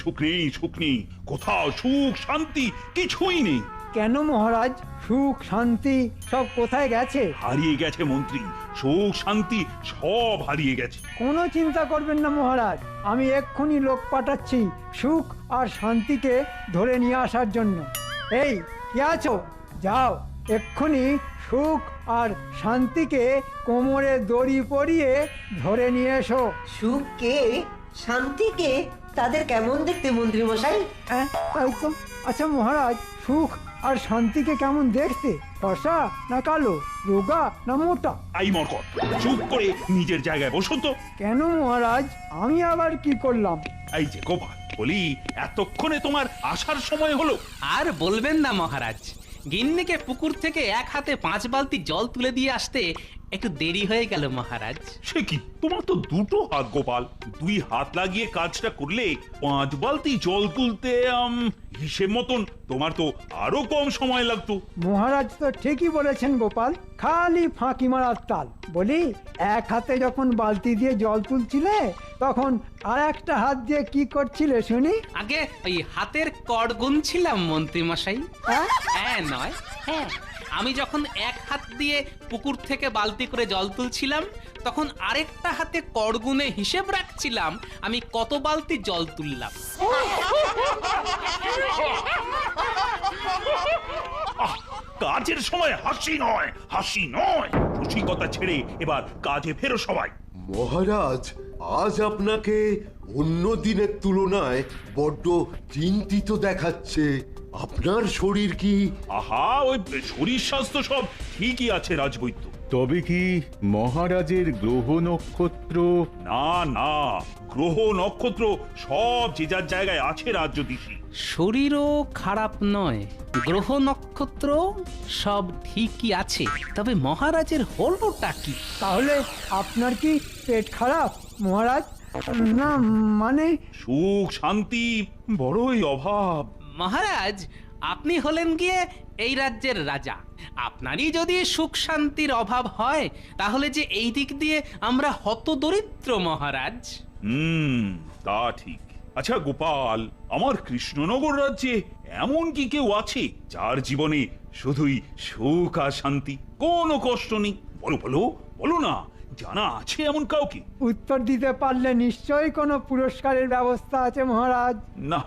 সুখ নেই, সুখ নেই, কোথাও সুখ শান্তি কিছুই নেই। কেন মহারাজ, সুখ শান্তি সব কোথায় গেছে? হারিয়ে গেছে মন্ত্রী, সুখ শান্তি সব হারিয়ে গেছে। কোনো চিন্তা করবেন না মহারাজ, আমি এক্ষুনি লোক পাঠাচ্ছি সুখ আর শান্তিকে ধরে নিয়ে আসার জন্য। এই কে আছো, যাও এক্ষুনি সুখ আর শান্তিকে কোমরে দড়ি পরিয়ে ধরে নিয়ে এসো। সুখকে, শান্তিকে, তাদের কেমন দেখতে মন্ত্রী মশাই? হ্যাঁ তাই তো। আচ্ছা মহারাজ, সুখ আর শান্তিকে কেমন দেখতে? ফর্সা না কালো, রোগা না মোটা? আই মরকট, চুপ করে নিজের জায়গায় বসো তো। কেন মহারাজ, আমি আবার কি করলাম? এই যে গোপাল, বলি এতক্ষণে তোমার আসার সময় হলো? আর বলবেন না মহারাজ, গিন্নিকে পুকুর থেকে এক হাতে 5 বালতি জল তুলে দিয়ে আসতে একটু দেরি হয়ে গেল মহারাজ। সে কি, তোমার তো দুটো হাত গোপাল, 2 হাত লাগিয়ে কাজটা করলে 5 বালতি জল তুলতে হিসেব মতন তোমার তো আরো কম সময় লাগতো। মহারাজ তো ঠিকই বলেছেন গোপাল, খালি ফাঁকি মারার তাল। বলি, এক হাতে যখন বালতি দিয়ে জল তুলছিলে তখন আর একটা হাত দিয়ে কি করছিলে শুনি? আগে ওই হাতের কড় গুনছিলাম মন্ত্রী মশাই। হ্যাঁ নয় হ্যাঁ, আমি যখন এক হাত দিয়ে পুকুর থেকে বালতি করে জল তুলছিলাম তখন আরেকটা হাতে কড় গুনে হিসেব রাখছিলাম আমি কত বালতি জল তুললাম। কাজের সময় হাসি নয়, হাসি নয়, রসিকতা ছেড়ে এবার কাজে ফেরো সবাই। মহারাজ, আজ আপনাকে অন্য দিনের তুলনায় বড্ড চিন্তিত দেখাচ্ছে। আপনার শরীর কি? আহা, ওই শরীর স্বাস্থ্য সব ঠিকই আছে রাজবৈদ্য। তবে কি মহারাজের গ্রহ নক্ষত্র? না না, গ্রহ নক্ষত্র সব যে যার জায়গায় আছে রাজ্যধীশী। শরীরও খারাপ নয়, গ্রহ নক্ষত্র সব ঠিকই আছে, তবে মহারাজের হলোটা কি? তাহলে আপনার কি পেট খারাপ মহারাজ? না মানে সুখ শান্তি বড়ই অভাব। মহারাজ, আপনি হলেন গিয়ে এই রাজ্যের রাজা, আপনারই যদি সুখ শান্তির অভাব হয় তাহলে যে এই দিক দিয়ে আমরা হতদরিদ্র মহারাজ। তা ঠিক। আচ্ছা গোপাল, আমার কৃষ্ণনগর রাজ্যে এমন কি কেউ আছে যার জীবনে শুধুই সুখ আর শান্তি, কোনো কষ্ট নেই? বলো বলো বলো না, জানা আছে এমন কাউকে? উত্তর দিতে পারলে নিশ্চয়ই কোনো পুরস্কারের ব্যবস্থা আছে মহারাজ। না,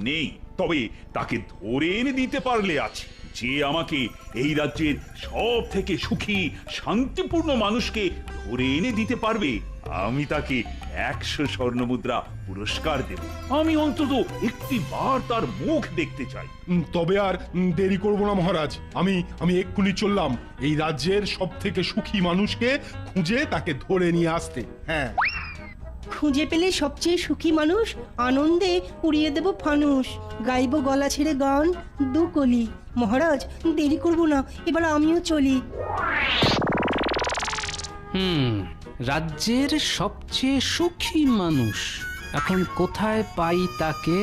নেই। তবে তাকে ধরে এনে দিতে পারলে আছে, যে আমাকে এই রাজ্যের সব থেকে সুখী শান্তিপূর্ণ মানুষকে ধরে এনে দিতে পারবে আমি তাকে 100 স্বর্ণমুদ্রা পুরস্কার দেব। আমি অন্তত একটি বার তার মুখ দেখতে চাই। তবে আর দেরি করব না মহারাজ, আমি এক্ষুনি চললাম এই রাজ্যের সব থেকে সুখী মানুষকে খুঁজে তাকে ধরে নিয়ে আসতে। হ্যাঁ, খুঁজে পেলে সবচেয়ে সুখী মানুষ, আনন্দে উড়িয়ে দেব ফানুস, গাইব গলা ছেড়ে গান 2 কলি। মহারাজ, দেরি করব না, এবার আমিও চলি। রাজ্যের সবচেয়ে সুখী মানুষ এখন কোথায় পাই তাকে?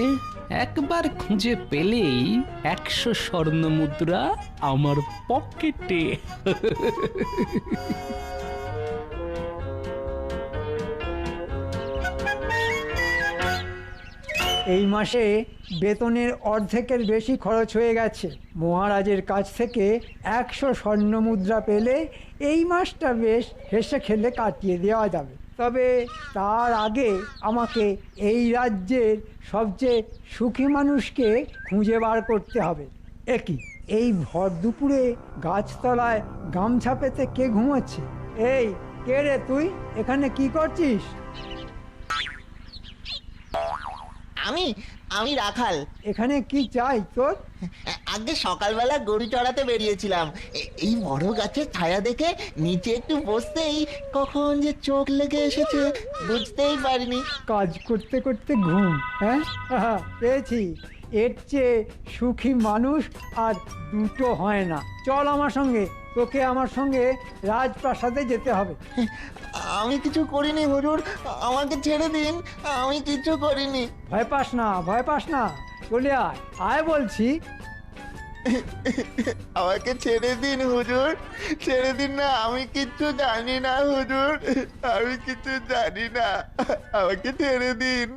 একবার খুঁজে পেলেই 100 স্বর্ণমুদ্রা আমার পকেটে। এই মাসে বেতনের অর্ধেকের বেশি খরচ হয়ে গেছে। মহারাজের কাছ থেকে 100 স্বর্ণমুদ্রা পেলে এই মাসটা বেশ হেসে খেলে কাটিয়ে দেওয়া যাবে। তবে তার আগে আমাকে এই রাজ্যের সবচেয়ে সুখী মানুষকে খুঁজে বার করতে হবে। একই এই ভর দুপুরে গাছতলায় গামছা পেতে কে ঘুমাচ্ছে? এই কে রে তুই, এখানে কি করছিস? আমি রাখাল। এখানে কি চাই তোর? আগে সকালবেলা গরু চড়াতে বেরিয়েছিলাম, এই বড় গাছের ছায়া দেখে নিচে একটু বসতেই কখন যে চোখ লেগে এসেছে বুঝতেই পারিনি। কাজ করতে করতে ঘুম? হ্যাঁ, পেয়েছি। এর চেয়ে সুখী মানুষ আর দুটো হয় না। চল আমার সঙ্গে, তোকে আমার সঙ্গে রাজপ্রাসাদে যেতে হবে। আমি কিছু করিনি হুজুর, আমাকে ছেড়ে দিন, আমি কিছু করিনি। ভয় পাস না, ভয় পাস না, চলে আয়, আয় বলছি। আমাকে ছেড়ে দিন হুজুর, ছেড়ে দিন না, আমি কিচ্ছু জানি না হুজুর, আমি কিছু জানি না, আমাকে ছেড়ে দিন।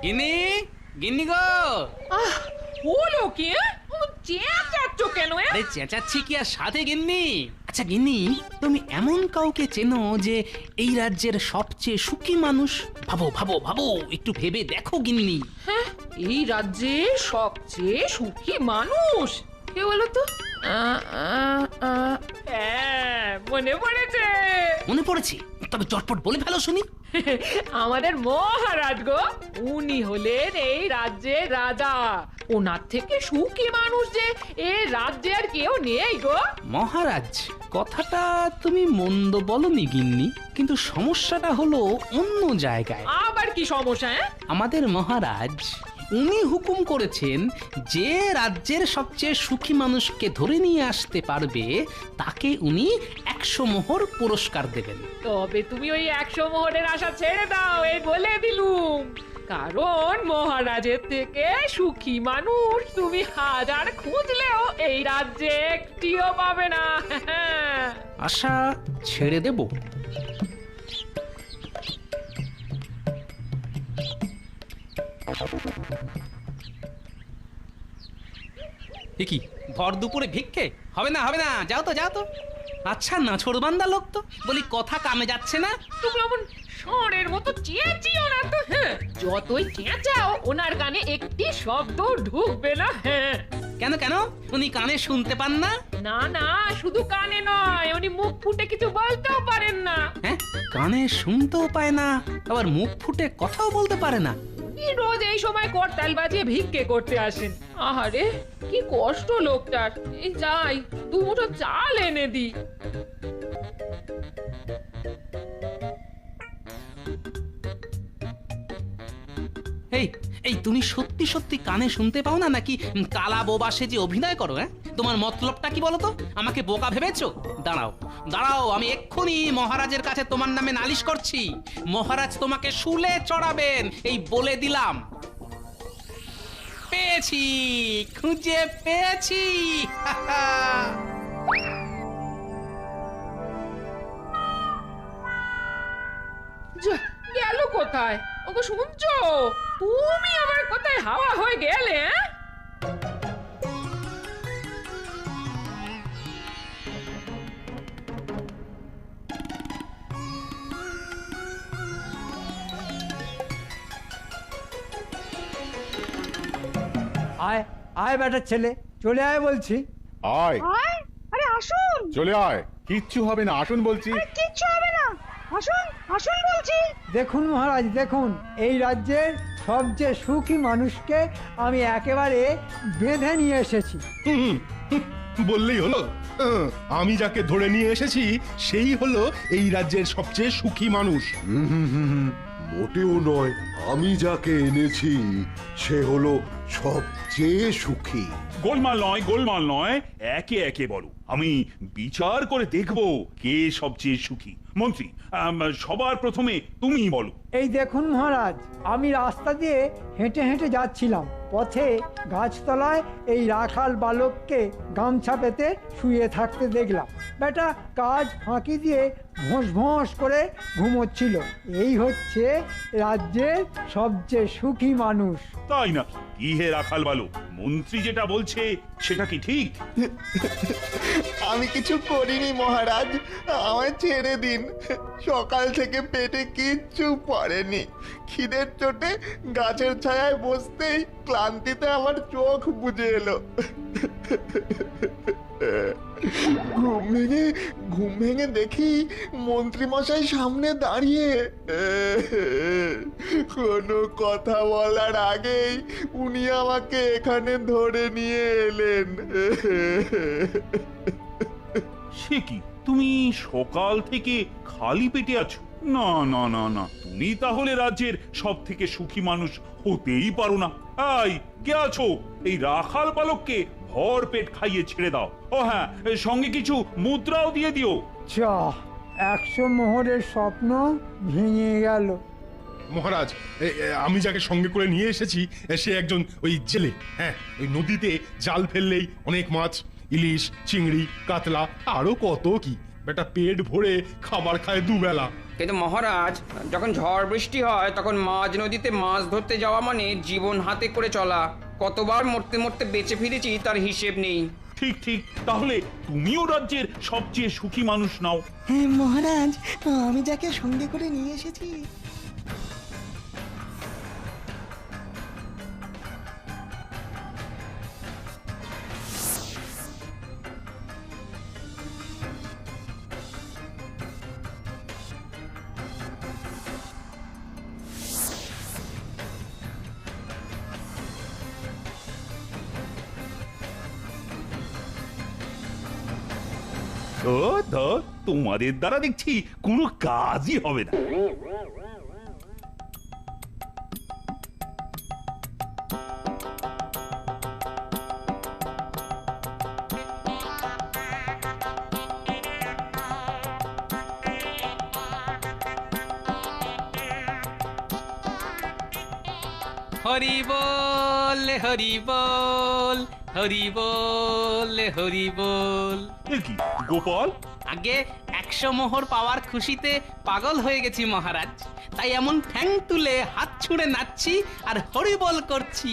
গিন্নি, গিন্নি গো। হলো কি? চেঁচাচ্ছ কেন? আরে চেঁচাচ্ছি কি আর সাথে গিন্নি? আচ্ছা গিন্নি, তুমি এমন কাউকে চেনো যে এই রাজ্যের সবচেয়ে সুখী মানুষ? ভাবো ভাবো ভাবো, একটু ভেবে দেখো গিন্নি। হ্যাঁ, এই রাজ্যে সবচেয়ে সুখী মানুষ? কে বলো তো হ্যাঁ, মনে পড়েছে। মনে পড়েছে? তবে চটপট বলে ফেলো শুনি। আমাদের মহারাজ গো, উনি হলেন এই রাজ্যের রাজা। ওনার থেকে সুখী মানুষ যে এই রাজ্যে আর কেউ নেই গো। মহারাজ, কথাটা তুমি মন্দ বলনি গিন্নি, কিন্তু সমস্যাটা হলো অন্য জায়গায়। আবার কি সমস্যা? আমাদের মহারাজ উনি হুকুম করেছেন যে রাজ্যের সবচেয়ে সুখী মানুষকে ধরে নিয়ে আসতে পারবে তাকে উনি 100 মোহর পুরস্কার দেবেন। তবে তুমি ওই 100 মোহরের আশা ছেড়ে দাও, এই বলে দিলুম। কারণ মহারাজের থেকে সুখী মানুষ তুমি হাজার খুঁজলেও এই রাজ্যে একটিও পাবে না। আশা ছেড়ে দেব? কি ভর দুপুরে ভিক্ষে? হবে না হবে না, যাও তো যাও তো। আচ্ছা না ছোড়বান্দা লোক তো, বলি কথা কামে যাচ্ছে না। তুমি এমন ষড়ের মতো চেঁচিও না তো। হ্যাঁ, যতই চেঁচাও ওনার কানে একটি শব্দ ঢুকবে না। হ্যাঁ। কেন কেন, উনি কানে শুনতে পান না? না না, শুধু কানে নয়, উনি মুখ ফুটে কিছু বলতেও পারেন না। হ্যাঁ, কানে শুনতেও পায় না, আবার মুখ ফুটে কথাও বলতে পারে না। রোজ এই সময় করতাল বাজিয়ে ভিক্ষে করতে আসেন। আহারে কি কষ্ট লোকটার। এই যাই, 2 মুঠো চাল এনে দি। এই এই তুমি সত্যি সত্যি কানে শুনতে পাও না, নাকি কালা বোবা সেজে অভিনয় করো? হ্যাঁ, তোমার মতলবটা কি বলো তো? আমাকে বোকা ভেবেছো? দাঁড়াও দাঁড়াও, আমি এক্ষুনি মহারাজের কাছে তোমার নামে নালিশ করছি। মহারাজ তোমাকে শুলে চড়াবেন, এই বলে দিলাম। পেয়েছি, খুঁজে পেয়েছি। গেল কোথায়? ওগো শুনছো? তুমি আমার কোথায় হাওয়া হয়ে গেলে? আয় আয় বেটার ছেলে, চলে আয় বলছি। আয়, আরে আসুন। চলে আয়, কিচ্ছু হবে না, আসুন বলছি। কিচ্ছু হবে না, আসুন আসুন বলছি। দেখুন মহারাজ, দেখুন, এই রাজ্যের সবচেয়ে সুখী মানুষকে আমি একেবারে বেঁধে নিয়ে এসেছি। বললেই হলো। আমি যাকে ধরে নিয়ে এসেছি সেই হলো এই রাজ্যের সবচেয়ে সুখী মানুষ। মোটেও নয়, আমি যাকে এনেছি সে হলো সবচেয়ে সুখী। গোলমাল নয়, গোলমাল নয়, একে একে বলো। আমি বিচার করে দেখব কে সবচেয়ে সুখী। মন্ত্রী, সবার প্রথমে তুমি বলো। এই দেখুন মহারাজ, আমি রাস্তা দিয়ে হেঁটে হেঁটে যাচ্ছিলাম, পথে গাছতলায় এই রাখাল বালককে গামছা পেতে শুয়ে থাকতে দেখলাম। বেটা কাজ ফাঁকি দিয়ে ভোঁস ভোঁস করে ঘুমোচ্ছিল। এই হচ্ছে রাজ্যের সবচেয়ে সুখী মানুষ। তাই না? কি হে রাখাল বালক, মন্ত্রী যেটা বলছে সেটা কি ঠিক? আমি কিছু করিনি মহারাজ, আমায় ছেড়ে দিন। সকাল থেকে পেটে কিচ্ছু পড়েনি। খিদের চোটে গাছের ছায়ায় বসতেই ক্লান্তিতে আমার চোখ বুজে এলো। ঘুম ভেঙে দেখি মন্ত্রী মশাই সামনে দাঁড়িয়ে। কোনো কথা বলার আগেই উনি আমাকে এখানে ধরে নিয়ে এলেন। সে কি, তুমি সকাল থেকে খালি পেটে আছো? না না না না, তুমি তাহলে রাজ্যের সব থেকে সুখী মানুষ হতেই পারো না। আই কে আছো, এই রাখাল বালককে ভর পেট খাইয়ে ছেড়ে দাও। ও হ্যাঁ, সঙ্গে কিছু মুদ্রাও দিয়ে দিও। 100 মোহরের স্বপ্ন ভেঙে গেল। মহারাজ, আমি যাকে সঙ্গে করে নিয়ে এসেছি সে একজন ওই জেলে। হ্যাঁ, ওই নদীতে জাল ফেললেই অনেক মাছ, ইলিশ, চিংড়ি, কাতলা, আরো কত কি। বেটা পেট ভরে খাবার খায় দুবেলা। কিন্তু মহারাজ, যখন ঝড় বৃষ্টি হয় তখন মাঝ নদীতে মাছ ধরতে যাওয়া মানে জীবন হাতে করে চলা। কতবার মরতে মরতে বেঁচে ফিরেছি তার হিসেব নেই। ঠিক ঠিক, তাহলে তুমিও রাজ্যের সবচেয়ে সুখী মানুষ নাও। হ্যাঁ মহারাজ, আমি যাকে সঙ্গে করে নিয়ে এসেছি। তো তোমাদের দ্বারা দেখছি কোনো কাজই হবে না। হরি বল হরি বল হরি বল হরি বল। এ কি গোপাল? আগে 100 মোহর পাওয়ার খুশিতে পাগল হয়ে গেছি মহারাজ, তাই এমন ঠ্যাং তুলে হাত ছুঁড়ে নাচছি আর হরি বল করছি।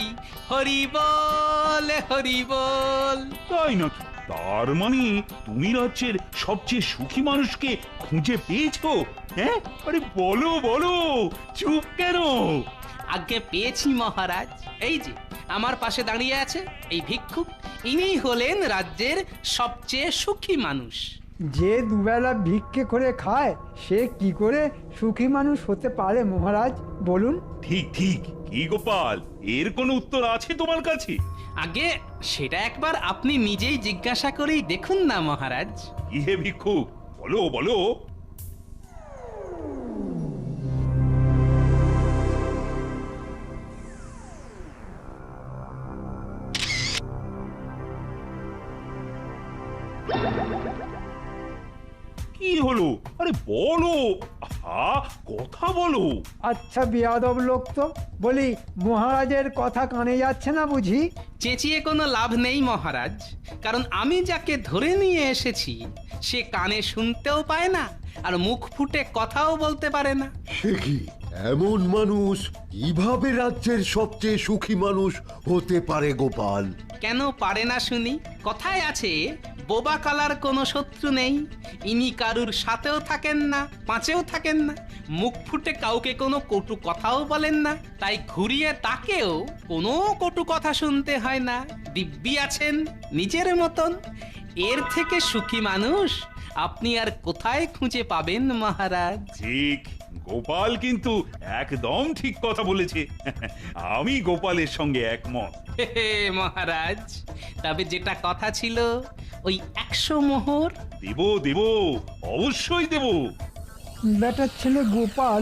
হরি বল হরি বল। তাই নাকি? তার মানে তুমি রাজ্যের সবচেয়ে সুখী মানুষকে খুঁজে পেয়েছো? হ্যাঁ, আরে বলো বলো, চুপ কেন? আগে পেয়েছি মহারাজ। এই যে আমার পাশে দাঁড়িয়ে আছে এই ভিক্ষুক, ইনিই হলেন রাজ্যের সবচেয়ে সুখী মানুষ। যে দুবেলা ভিক্ষে করে খায় সে কি করে সুখী মানুষ হতে পারে মহারাজ বলুন? ঠিক ঠিক। কি গোপাল, এর কোনো উত্তর আছে তোমার কাছে? আগে সেটা একবার আপনি নিজেই জিজ্ঞাসা করেই দেখুন না মহারাজ। ইহে ভিক্ষুক, বলো বলো। কি হলো? আরে বলো, কথা বলো। আচ্ছা বেয়াদব লোক তো, বলি মহারাজের কথা কানে যাচ্ছে না বুঝি? চেঁচিয়ে কোনো লাভ নেই মহারাজ, কারণ আমি যাকে ধরে নিয়ে এসেছি সে কানে শুনতেও পায় না আর মুখ ফুটে কথাও বলতে পারে না। সে কি, এমন মানুষ কিভাবে রাজ্যের সবচেয়ে সুখী মানুষ হতে পারে গোপাল? কেন পারে না শুনি? কথায় আছে বোবা কালার কোনো শত্রু নেই। ইনি কারুর সাথেও থাকেন না, পাঁচেও থাকেন না, মুখ ফুটে কাউকে কোনো কটু কথাও বলেন না, তাই ঘুরিয়ে তাকেও কোনো কটু কথা শুনতে হয় না। দিব্যি আছেন নিজের মতন। এর থেকে সুখী মানুষ আপনি আর কোথায় খুঁজে পাবেন মহারাজ? ঠিক, গোপাল কিন্তু একদম ঠিক কথা বলেছে। আমি গোপালের সঙ্গে একমত। মহারাজ, তবে যেটা কথা ছিল ওই 100 মোহর দেব দেব, অবশ্যই দেব। বেটার ছেলে গোপাল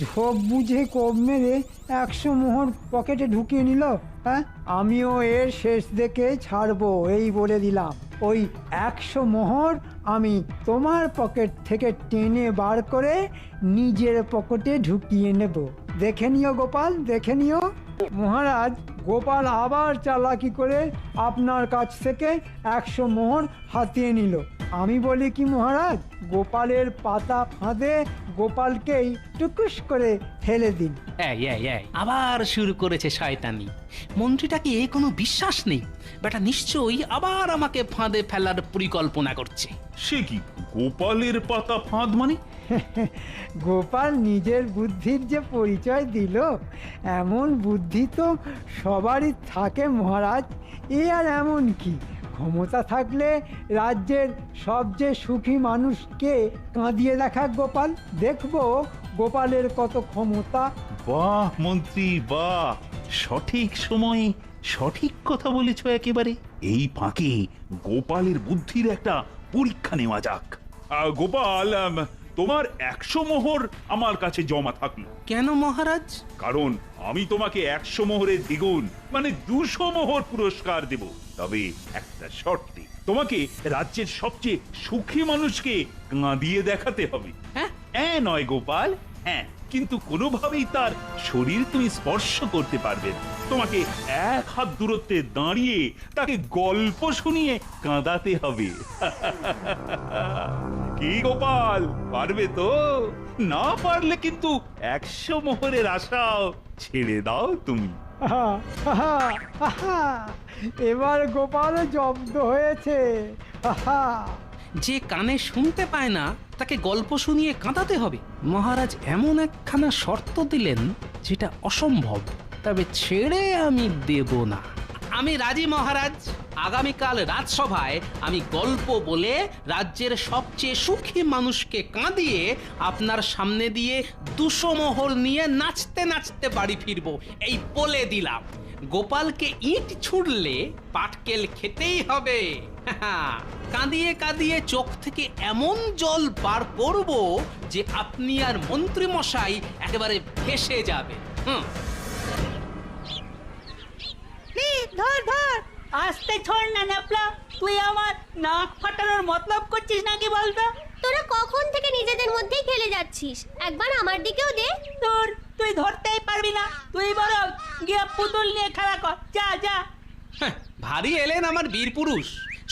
ঝোপ বুঝে কোপ মেরে 100 মোহর পকেটে ঢুকিয়ে নিল। হ্যাঁ, আমিও এর শেষ দেখে ছাড়বো এই বলে দিলাম। ওই 100 মোহর আমি তোমার পকেট থেকে টেনে বার করে নিজের পকেটে ঢুকিয়ে নেব। দেখে নিও গোপাল, দেখে নিও। মহারাজ, গোপাল আবার চালাকি করে আপনার কাছ থেকে 100 মোহর হাতিয়ে নিল। আমি বলি কি মহারাজ, গোপালের পাতা ফাঁদে গোপালকেই টুকুস করে ফেলে দিন। আবার শুরু করেছে শয়তানি। মন্ত্রীটাকে এ কোনো বিশ্বাস নেই, বেটা নিশ্চয়ই আবার আমাকে ফাঁদে ফেলার পরিকল্পনা করছে। সে কি, গোপালের পাতা ফাঁদ মানে? গোপাল নিজের বুদ্ধির যে পরিচয় দিল, এমন বুদ্ধি তো সবারই থাকে মহারাজ। এ আর এমন কি, ক্ষমতা থাকলে রাজ্যের সবচেয়ে সুখী মানুষকে কাঁদিয়ে দেখা গোপাল, দেখবো গোপালের কত ক্ষমতা। বাহ মন্ত্রী বাহ, সঠিক সময়ে সঠিক কথা বলেছ একেবারে। এই ফাঁকে গোপালের বুদ্ধির একটা পরীক্ষা নেওয়া যাক। গোপাল, তোমার 100 মোহর আমার কাছে জমা থাকলো। কেন মহারাজ? কারণ আমি তোমাকে 100 মোহরের দ্বিগুণ মানে 200 মোহর পুরস্কার দেব, তবে একটা শর্তে। তোমাকে রাজ্যের সবচেয়ে সুখী মানুষকে কাঁদিয়ে দেখাতে হবে। হ্যাঁ নয় গোপাল, হ্যাঁ, কিন্তু কোনোভাবেই তার শরীর তুমি স্পর্শ করতে পারবে না। তোমাকে 1 হাত দূরত্বে দাঁড়িয়ে তাকে গল্প শুনিয়ে কাঁদাতে হবে। কি গোপাল, পারবে তো? না পারলে কিন্তু 100 মোহরের আশাও ছেড়ে দাও তুমি। এবার গোপাল জব্দ হয়েছে। যে কানে শুনতে পায় না তাকে গল্প শুনিয়ে কাঁদাতে হবে। মহারাজ এমন একখানা শর্ত দিলেন যেটা অসম্ভব, তবে ছেড়ে আমি দেব না। আমি রাজি মহারাজ। আগামীকাল রাজসভায় আমি গল্প বলে রাজ্যের সবচেয়ে সুখী মানুষকে কাঁদিয়ে আপনার সামনে দিয়ে 200 মোহর নিয়ে নাচতে নাচতে বাড়ি ফিরবো, এই বলে দিলাম। গোপালকে ইট ছুড়লে পাটকেল খেতেই হবে। কাঁদিয়ে কাঁদিয়ে চোখ থেকে এমন জল বার করব যে আপনি আর মন্ত্রী মশাই একেবারে ভেসে যাবে। ধর ধর, আস্তে ছড় না ন্যাপলা। তুই আমার নাক ফাটানোর মতলব করছিস নাকি বলতো? তোরা কখন থেকে নিজেদের মধ্যেই খেলে যাচ্ছিস? একবার আমার দিকেও দে। তুই ধরতেই পারবি না। তুই বরং গিয়ে পুতুল নিয়ে খেলা কর। যা যা। ভারী এলেন আমার বীর পুরুষ।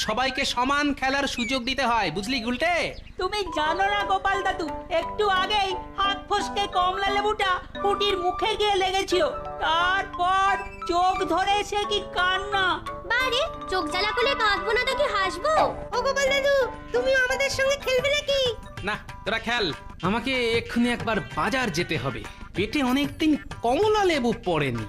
সবাইকে সমান খেলার সুযোগ দিতে হয়, বুঝলি গুলটে? তুমি জানো না গোপাল দাদু, একটু আগেই হাত ফসকে কমলা লেবুটা পুটির মুখে গিয়ে লেগেছিল। তারপর চোখ ধরে সে কি কান্না। বারে চোখ জ্বালা করলে কাঁদবো না তো কি হাসবো? ও গোপাল দাদু, তুমিও আমাদের সঙ্গে খেলবে নাকি? না, তোরা খেল। আমাকে এক্ষুনি একবার বাজার যেতে হবে। পেটে অনেকদিন কমলা লেবু পড়েনি।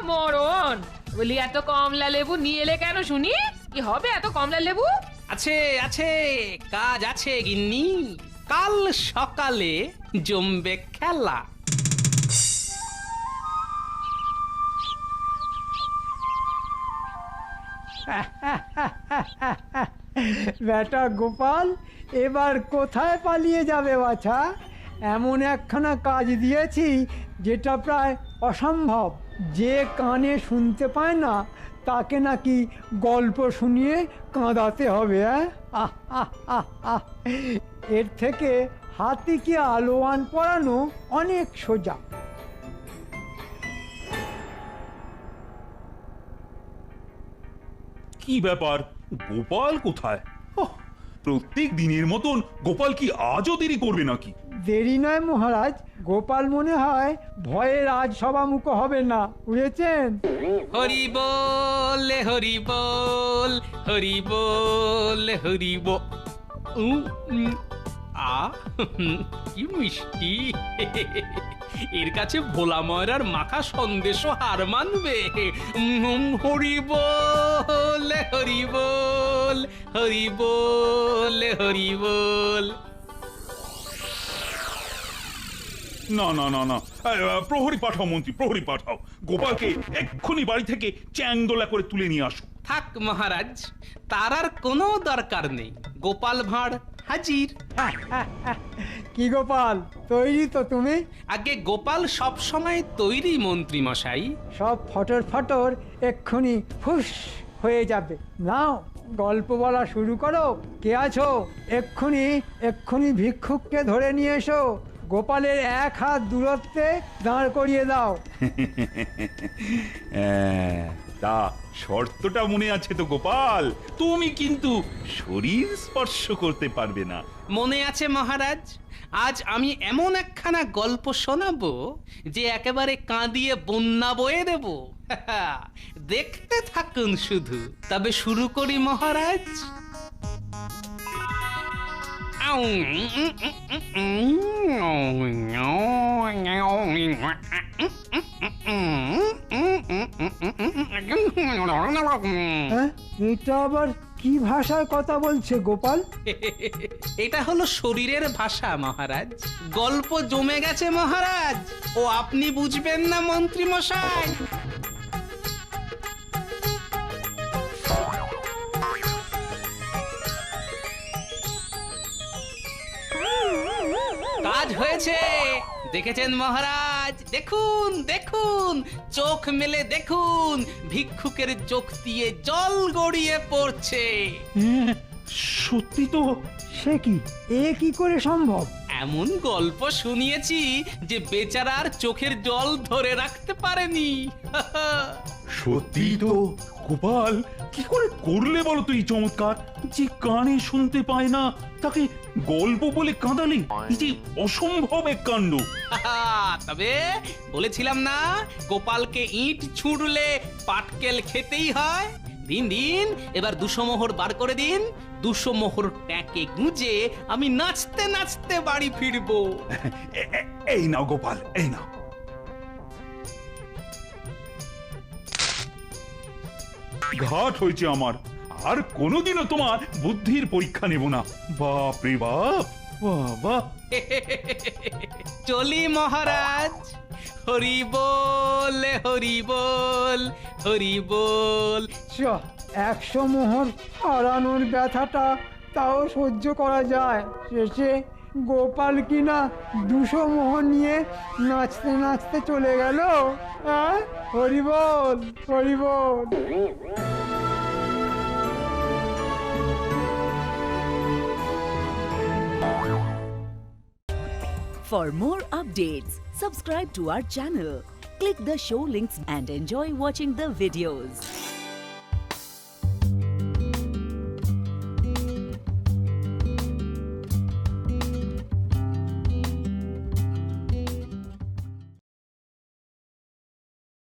মরণ, বলি এত কমলা লেবু নিয়ে এলে কেন শুনি? কি হবে এত কমলা লেবু? আছে আছে, কাজ আছে গিন্নি। কাল সকালে জমবে খেলা। বেটা গোপাল, এবার কোথায় পালিয়ে যাবে বাছা? এমন একখানা কাজ দিয়েছি যেটা প্রায় অসম্ভব। যে কানে শুনতে পায় না তাকে নাকি গল্প শুনিয়ে কাঁদাতে হবে। এর থেকে হাতিকে আলোয়ান পরানো অনেক সোজা। কি ব্যাপার, গোপাল কোথায়? প্রত্যেক দিনের মতন গোপাল কি আজও দেরি করবে নাকি? দেরি নয় মহারাজ, গোপাল মনে হয় ভয়ে রাজসভামুখ হবে না, বুঝেছেন? হরি বল হরি বল হরি বল হরি বল। কি মিষ্টি! এর কাছে ভোলা ময়রার মাখা সন্দেশও হার মানবে। হরি বল হরি বল হরি বল হরি বল। না না না না, প্রহরী পাঠাও মন্ত্রী, প্রহরী পাঠাও। গোপালকে এক্ষুনি বাড়ি থেকে চ্যাংদোলা করে তুলে নিয়ে আসো। থাক মহারাজ, তার আর কোনো দরকার নেই। গোপাল ভাঁড় হাজির। কি গোপাল, তৈরি তো তুমি? আগে গোপাল সব সময় তৈরি মন্ত্রী মশাই। সব ফটর ফটর এক্ষুনি ফুস হয়ে যাবে। নাও গল্প বলা শুরু করো। কে আছো? এক্ষুনি এক্ষুনি ভিক্ষুককে ধরে নিয়ে এসো। গোপালের এক হাত দূরত্বে দাঁড় করিয়ে দাও। তা শর্তটা মনে আছে তো গোপাল? তুমি কিন্তু শরীর স্পর্শ করতে পারবে না। মনে আছে মহারাজ। আজ আমি এমন একখানা গল্প শোনাবো যে একেবারে কাঁদিয়ে বন্যা বয়ে দেব। দেখতে থাকুন শুধু। তবে শুরু করি মহারাজ। এটা আবার কি ভাষার কথা বলছে গোপাল? এটা হলো শরীরের ভাষা মহারাজ। গল্প জমে গেছে মহারাজ, ও আপনি বুঝবেন না মন্ত্রী মশাই। কাজ হয়েছে, দেখেছেন মহারাজ? দেখুন দেখুন, চোখ মেলে দেখুন, ভিক্ষুকের চোখ দিয়ে জল গড়িয়ে পড়ছে। সত্যি তো? সে কি, এ কি করে সম্ভব? এমন গল্প শুনিয়েছি যে বেচারার চোখের জল ধরে রাখতে পারেনি। সত্যি তো? গোপাল, কি করে করলে বলো তো এই চমৎকার? যে কানে শুনতে পায় না তাকে গল্প বলে কাঁদালে, এই যে অসম্ভব এক কাণ্ড। তবে বলেছিলাম না, গোপালকে ইট ছুড়লে পাটকেল খেতেই হয়। দিন দিন এবার 200 মোহর বার করে দিন, 200 মোহর ট্যাকে গুঁজে আমি নাচতে নাচতে বাড়ি ফিরবো। এই নাও গোপাল, এই নাও। ঘাট হয়েছে আমার, আর কোনোদিনও তোমার বুদ্ধির পরীক্ষা নেব না। বাপ রে বাপ, বাবা। চলি মহারাজ। হরি বল, হরি বল, হরি বল। 100 মোহর হারানোর ব্যথাটা তাও সহ্য করা যায়, শেষে গোপাল কিনা 200 মোহর নিয়ে নাচতে নাচতে চলে গেল। হ্যাঁ, হরি বল, হরি বল। For more updates, subscribe to our channel, click the show links and enjoy watching the videos.